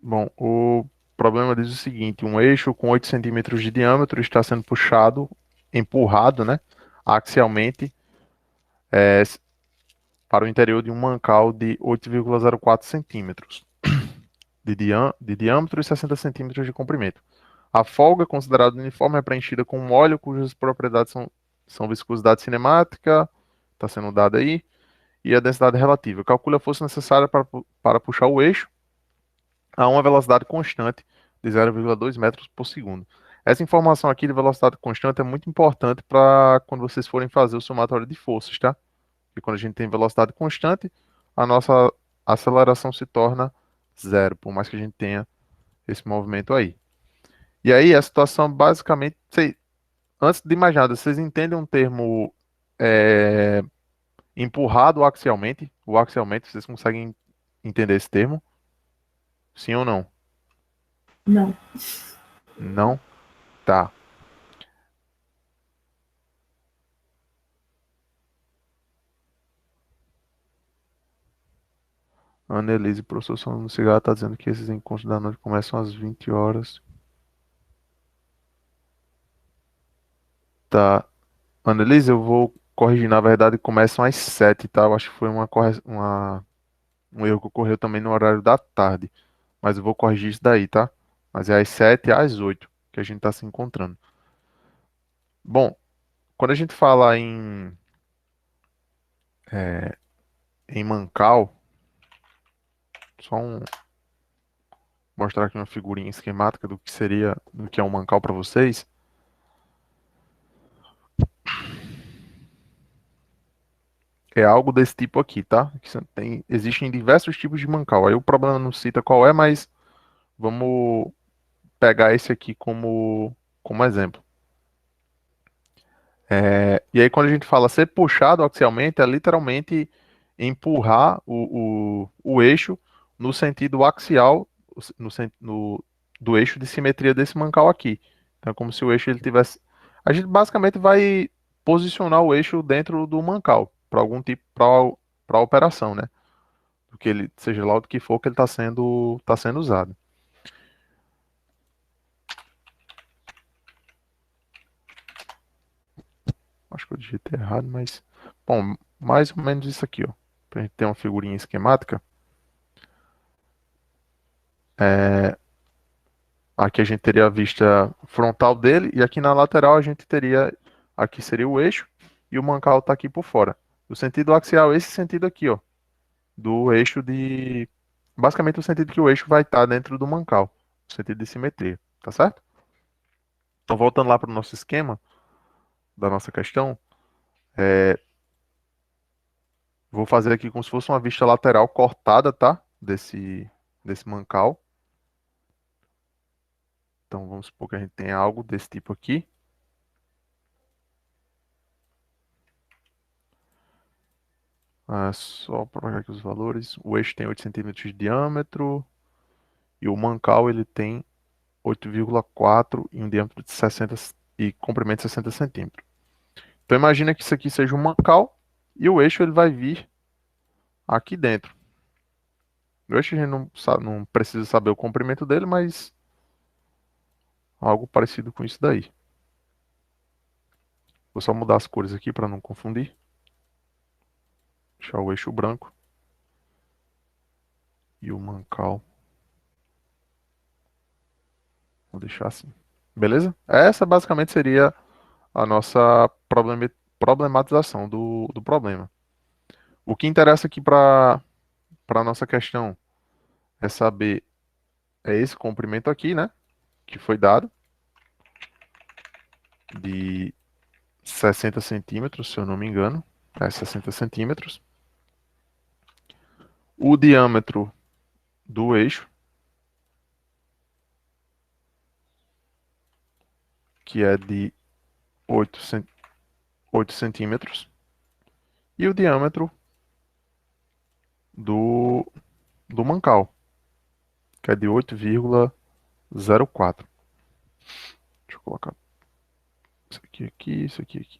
Bom, o problema diz o seguinte: um eixo com 8 centímetros de diâmetro está sendo empurrado, né, axialmente, é, para o interior de um mancal de 8,04 centímetros de diâmetro e 60 centímetros de comprimento. A folga, considerada uniforme, é preenchida com um óleo cujas propriedades são viscosidade cinemática, está sendo dada aí, e a densidade relativa. Calcule a força necessária para puxar o eixo a uma velocidade constante de 0,2 metros por segundo. Essa informação aqui de velocidade constante é muito importante para quando vocês forem fazer o somatório de forças, tá? E quando a gente tem velocidade constante, a nossa aceleração se torna zero, por mais que a gente tenha esse movimento aí. E aí, a situação basicamente, antes de mais nada, vocês entendem um termo empurrado axialmente? O axialmente, vocês conseguem entender esse termo? Sim ou não? Não. Não? Tá. Ana Elise, professor Sono no Cigarro, está dizendo que esses encontros da noite começam às 20 horas. Tá. Ana Elise, eu vou corrigir. Na verdade, começam às 7, tá? Eu acho que foi um erro que ocorreu também no horário da tarde. Mas eu vou corrigir isso daí, tá? Mas é às 7 e às 8 que a gente está se encontrando. Bom, quando a gente fala em mancal, só mostrar aqui uma figurinha esquemática do que é um mancal para vocês. é algo desse tipo aqui, tá? Existem diversos tipos de mancal. Aí o problema não cita qual é, mas vamos pegar esse aqui como exemplo. E aí quando a gente fala ser puxado axialmente, é literalmente empurrar o eixo no sentido axial, do eixo de simetria desse mancal aqui. Então é como se o eixo ele tivesse... A gente basicamente vai posicionar o eixo dentro do mancal, para algum tipo, para a operação, né? Do que ele, seja lá o que for que ele tá sendo usado. Acho que eu digitei errado, mas... Bom, mais ou menos isso aqui, ó. Pra gente ter uma figurinha esquemática. Aqui a gente teria a vista frontal dele, e aqui na lateral a gente teria... Aqui seria o eixo, e o mancal tá aqui por fora. O sentido axial é esse sentido aqui, ó. Do eixo de... Basicamente o sentido que o eixo vai estar dentro do mancal. O sentido de simetria, tá certo? Então voltando lá para o nosso esquema da nossa questão, vou fazer aqui como se fosse uma vista lateral cortada, tá? Desse mancal. Então vamos supor que a gente tenha algo desse tipo aqui. Só para pegar aqui os valores. O eixo tem 8 centímetros de diâmetro. E o mancal ele tem 8,4 e um diâmetro de 60 e comprimento de 60 centímetros. Então imagina que isso aqui seja um mancal e o eixo ele vai vir aqui dentro. O eixo a gente não precisa saber o comprimento dele, mas algo parecido com isso daí. Vou só mudar as cores aqui para não confundir. Deixar o eixo branco. E o mancal. Vou deixar assim. Beleza? Essa basicamente seria a nossa problematização do problema. O que interessa aqui para a nossa questão é saber esse comprimento aqui, né? Que foi dado. De 60 centímetros, se eu não me engano. 60 centímetros. O diâmetro do eixo, que é de 8 centímetros. E o diâmetro do mancal, que é de 8,04. Deixa eu colocar isso aqui, isso aqui.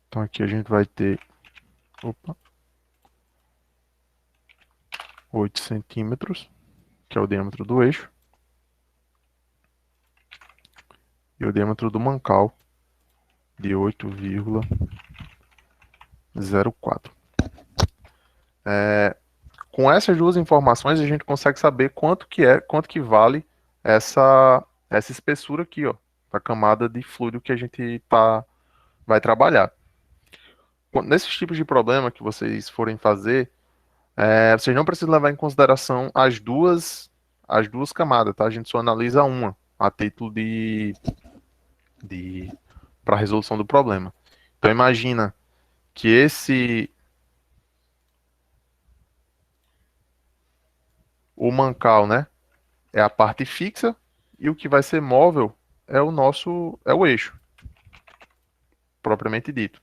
Então aqui a gente vai ter 8 centímetros, que é o diâmetro do eixo. E o diâmetro do mancal de 8,04. Com essas duas informações a gente consegue saber quanto que vale essa espessura aqui, ó, da camada de fluido que a gente vai trabalhar. Nesses tipos de problema que vocês forem fazer, vocês não precisam levar em consideração as duas camadas, tá? A gente só analisa uma a título para a resolução do problema. Então imagina que o mancal, né, é a parte fixa e o que vai ser móvel é o eixo, propriamente dito.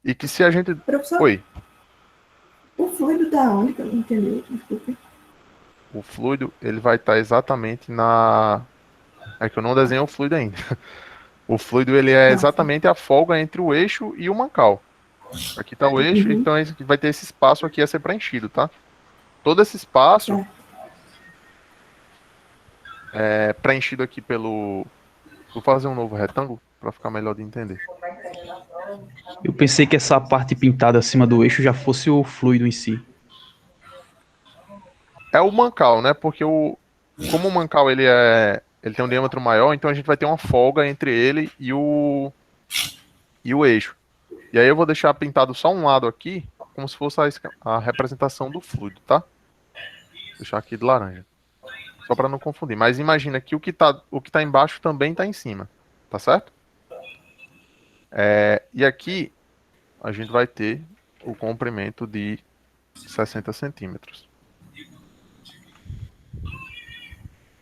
E que se a gente... Professor, Oi. o fluido tá onde? Que eu não entendi, desculpe. O fluido, ele vai estar exatamente na... É que eu não desenho o fluido ainda. O fluido, ele é exatamente a folga entre o eixo e o mancal. Aqui está o eixo, então vai ter esse espaço aqui a ser preenchido, tá? Todo esse espaço é preenchido aqui pelo Vou fazer um novo retângulo para ficar melhor de entender. Eu pensei que essa parte pintada acima do eixo já fosse o fluido em si. É o mancal, né? Porque como o mancal ele tem um diâmetro maior, então a gente vai ter uma folga entre ele e o eixo. E aí eu vou deixar pintado só um lado aqui, como se fosse a representação do fluido, tá? Vou deixar aqui de laranja. Só para não confundir. Mas imagina que o que tá embaixo também tá em cima. Tá certo? E aqui a gente vai ter o comprimento de 60 centímetros.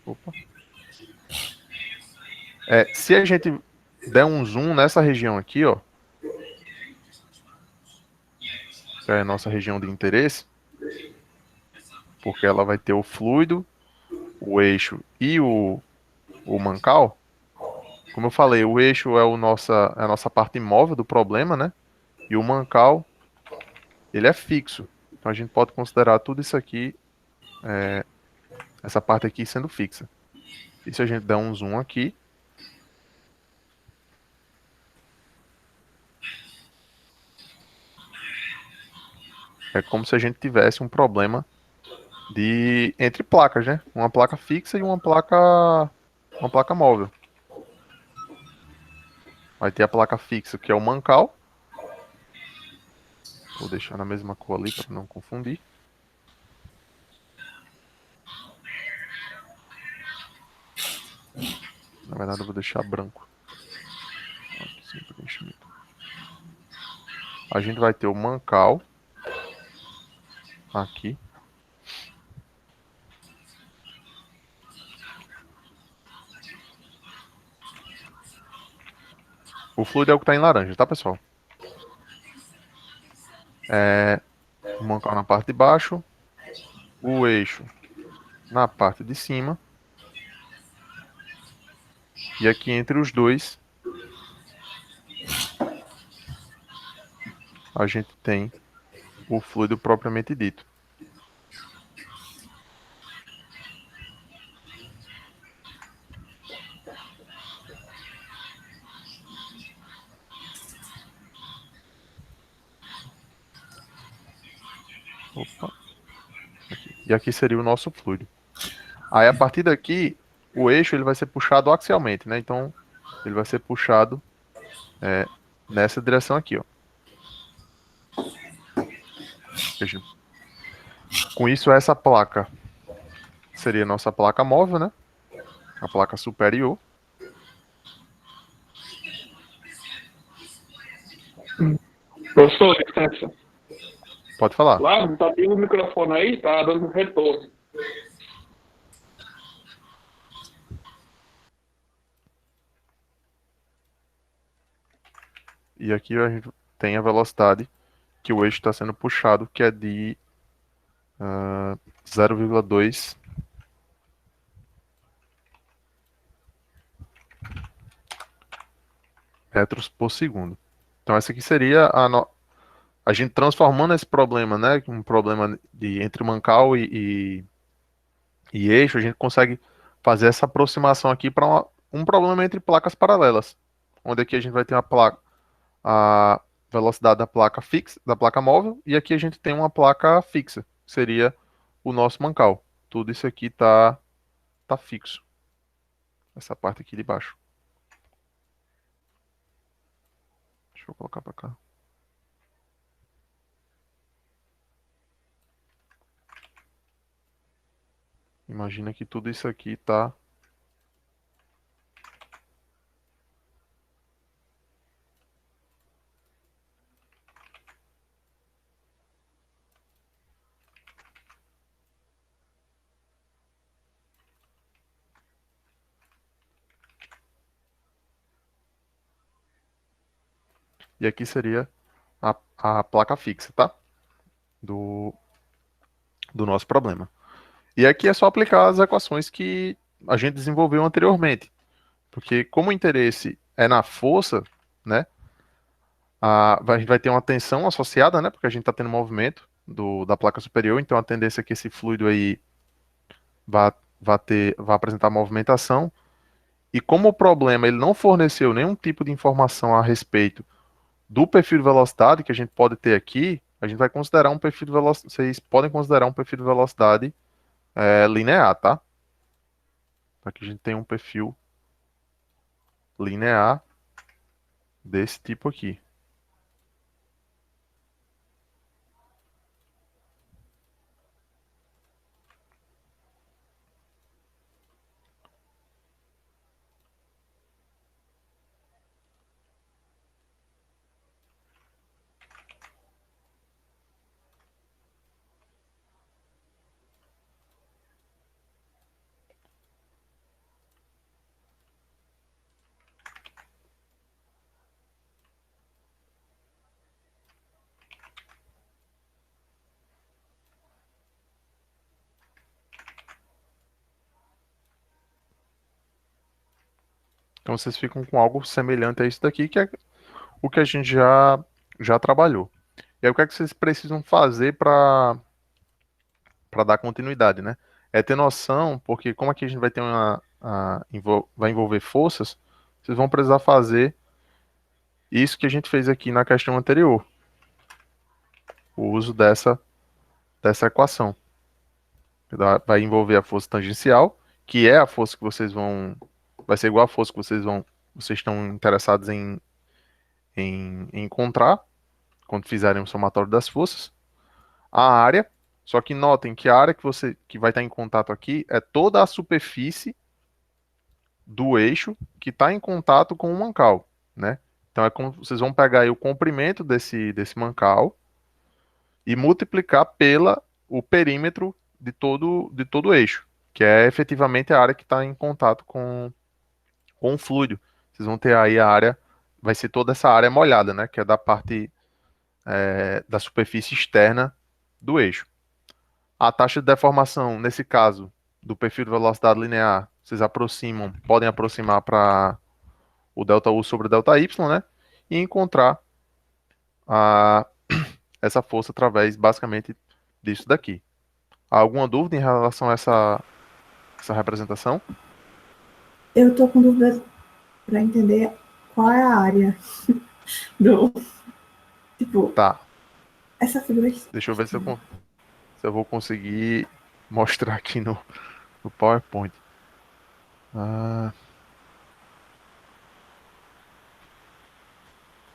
Opa. Se a gente der um zoom nessa região aqui, ó, que é a nossa região de interesse, porque ela vai ter o fluido, o eixo e o mancal. Como eu falei, o eixo é a nossa parte imóvel do problema, né? E o mancal, ele é fixo. Então a gente pode considerar tudo isso aqui, essa parte aqui sendo fixa. E se a gente der um zoom aqui, é como se a gente tivesse um problema entre placas, né? Uma placa fixa e uma placa móvel. Vai ter a placa fixa, que é o mancal. Vou deixar na mesma cor ali para não confundir. Na verdade eu vou deixar branco. A gente vai ter o mancal aqui. O fluido é o que está em laranja, tá, pessoal? O mancal na parte de baixo, o eixo na parte de cima, e aqui entre os dois a gente tem o fluido propriamente dito. Opa. E aqui seria o nosso fluido. Aí a partir daqui, o eixo ele vai ser puxado axialmente, né? Então ele vai ser puxado nessa direção aqui, ó. Com isso, essa placa seria a nossa placa móvel, né? A placa superior. Professor, licença. Pode falar. Lá, tá abrindo o microfone aí, tá dando retorno. E aqui a gente tem a velocidade que o eixo está sendo puxado, que é de 0,2 metros por segundo. Então essa aqui seria a gente transformando esse problema, né, um problema entre mancal e eixo, a gente consegue fazer essa aproximação aqui para um problema entre placas paralelas, onde aqui a gente vai ter a velocidade da placa fixa, da placa móvel, e aqui a gente tem uma placa fixa, que seria o nosso mancal. Tudo isso aqui tá fixo. Essa parte aqui de baixo. Deixa eu colocar para cá. Imagina que tudo isso aqui tá e aqui seria a placa fixa, tá? Do nosso problema. E aqui é só aplicar as equações que a gente desenvolveu anteriormente. Porque como o interesse é na força, né? A gente vai ter uma tensão associada, né? Porque a gente está tendo movimento da placa superior, então a tendência é que esse fluido aí vai apresentar movimentação. E como o problema ele não forneceu nenhum tipo de informação a respeito do perfil de velocidade que a gente pode ter aqui, a gente vai considerar um perfil de velocidade. Vocês podem considerar um perfil de velocidade linear, tá? Aqui a gente tem um perfil linear desse tipo aqui. Então vocês ficam com algo semelhante a isso daqui, que é o que a gente já trabalhou. E aí o que é que vocês precisam fazer para dar continuidade, né? É ter noção, porque como aqui a gente vai ter vai envolver forças, vocês vão precisar fazer isso que a gente fez aqui na questão anterior. O uso dessa equação. Vai envolver a força tangencial, que é a força que vocês vão. Vai ser igual a força que vocês estão interessados em encontrar quando fizerem o somatório das forças. A área, só que notem que a área que vai estar em contato aqui é toda a superfície do eixo que está em contato com o mancal, né? Então vocês vão pegar aí o comprimento desse mancal e multiplicar pela o perímetro de todo o eixo, que é efetivamente a área que está em contato com o fluido. Vocês vão ter aí a área, vai ser toda essa área molhada, né? Que é da parte da superfície externa do eixo. A taxa de deformação, nesse caso, do perfil de velocidade linear, vocês podem aproximar para o ΔU sobre o ΔY, né? E encontrar essa força através, basicamente, disso daqui. Há alguma dúvida em relação a essa representação? Eu tô com dúvidas para entender qual é a área do. Tipo, Tá. essa figura. Deixa eu ver se eu vou conseguir mostrar aqui no PowerPoint.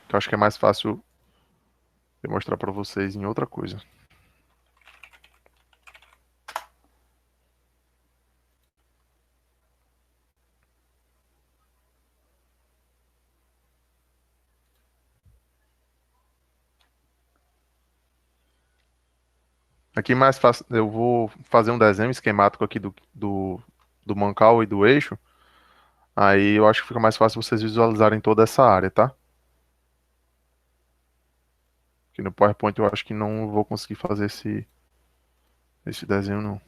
Eu acho que é mais fácil eu mostrar para vocês em outra coisa. Aqui mais fácil, eu vou fazer um desenho esquemático aqui do mancal e do eixo. Aí eu acho que fica mais fácil vocês visualizarem toda essa área, tá? Aqui no PowerPoint eu acho que não vou conseguir fazer esse desenho, não.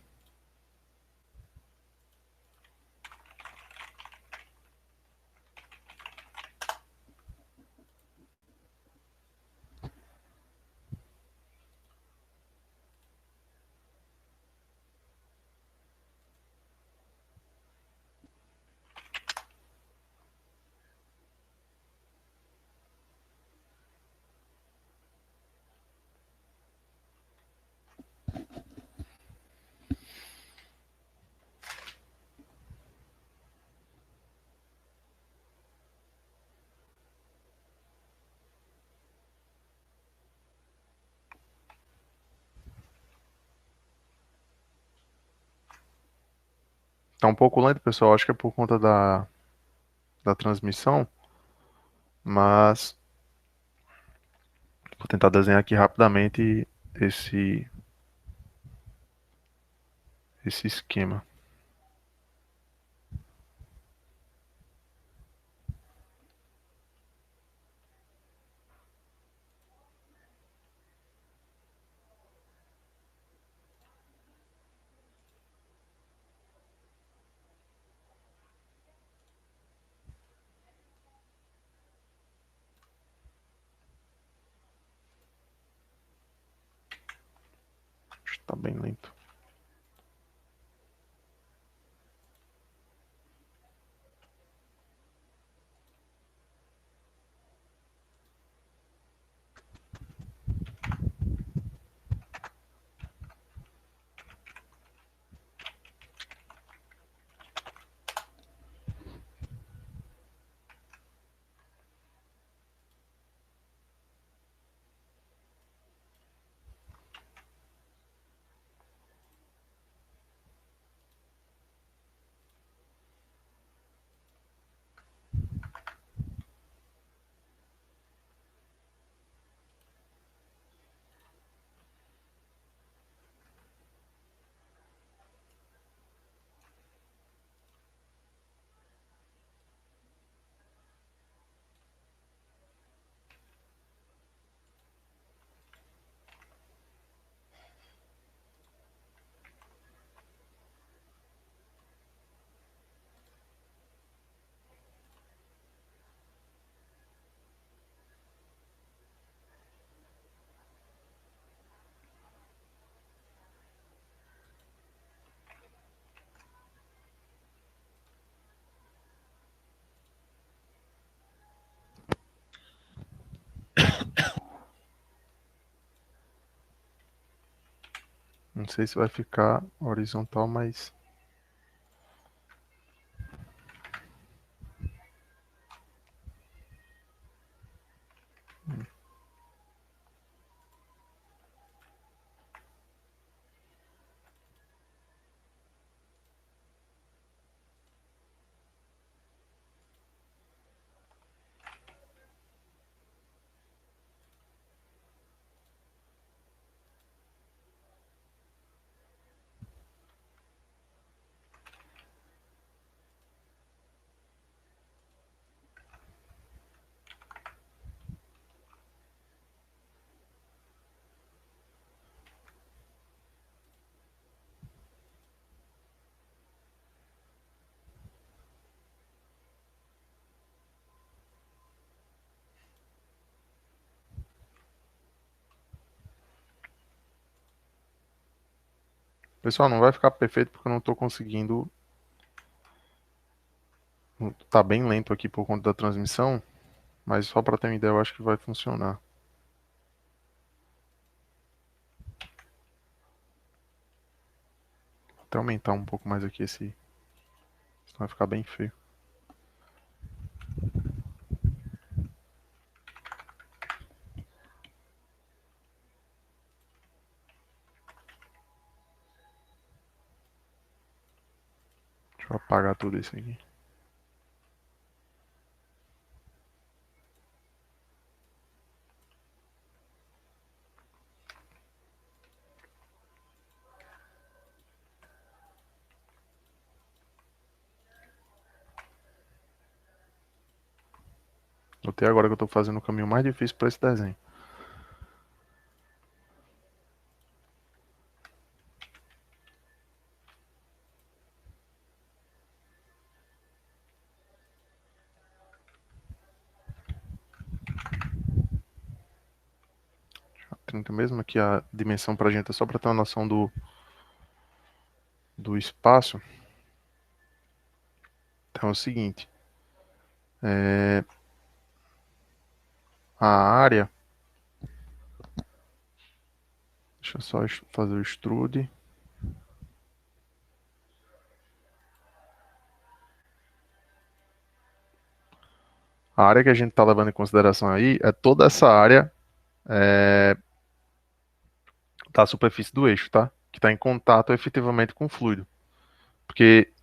Tá um pouco lento, pessoal. Acho que é por conta da transmissão. Mas vou tentar desenhar aqui rapidamente esse esquema. Acho que tá bem lento. Não sei se vai ficar horizontal, mas... Pessoal, não vai ficar perfeito porque eu não estou conseguindo. Tá bem lento aqui por conta da transmissão, mas só para ter uma ideia, eu acho que vai funcionar. Vou até aumentar um pouco mais aqui esse. Senão vai ficar bem feio. Deixa eu apagar tudo isso aqui. Notei agora que eu estou fazendo o caminho mais difícil para esse desenho. Deixa eu 30 mesmo aqui a dimensão para a gente é só para ter uma noção do espaço. Então é o seguinte. A área. Deixa eu só fazer o extrude. A área que a gente está levando em consideração aí é toda essa área da superfície do eixo, tá? Que está em contato efetivamente com o fluido. Porque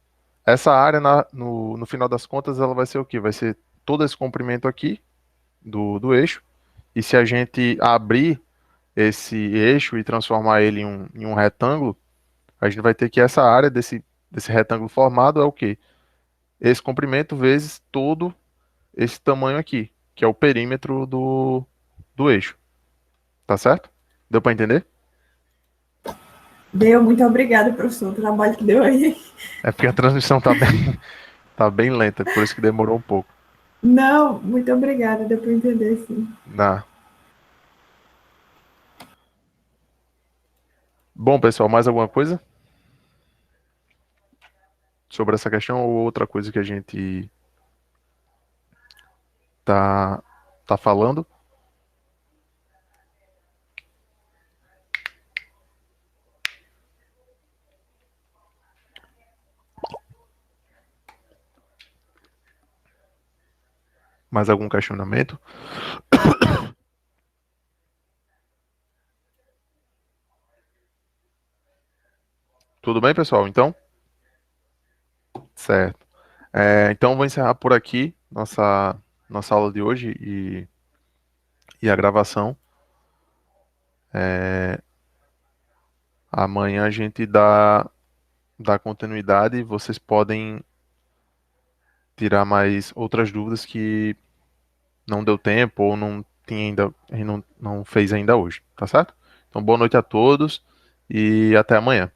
essa área, no final das contas, ela vai ser o quê? Vai ser todo esse comprimento aqui do eixo. E se a gente abrir esse eixo e transformar ele em um retângulo, a gente vai ter que essa área desse retângulo formado é o quê? Esse comprimento vezes todo esse tamanho aqui, que é o perímetro do eixo. Tá certo? Deu para entender? Deu, muito obrigada, professor, o trabalho que deu aí. É porque a transmissão tá bem lenta, por isso que demorou um pouco. Não, muito obrigada, deu para entender, sim. Dá. Bom, pessoal, mais alguma coisa sobre essa questão ou outra coisa que a gente tá falando? Mais algum questionamento? Tudo bem, pessoal? Então? Certo. Então, vou encerrar por aqui nossa aula de hoje e a gravação. Amanhã a gente dá continuidade e vocês podem tirar mais outras dúvidas que não deu tempo ou não tinha ainda, a gente não fez ainda hoje, tá certo? Então, boa noite a todos e até amanhã.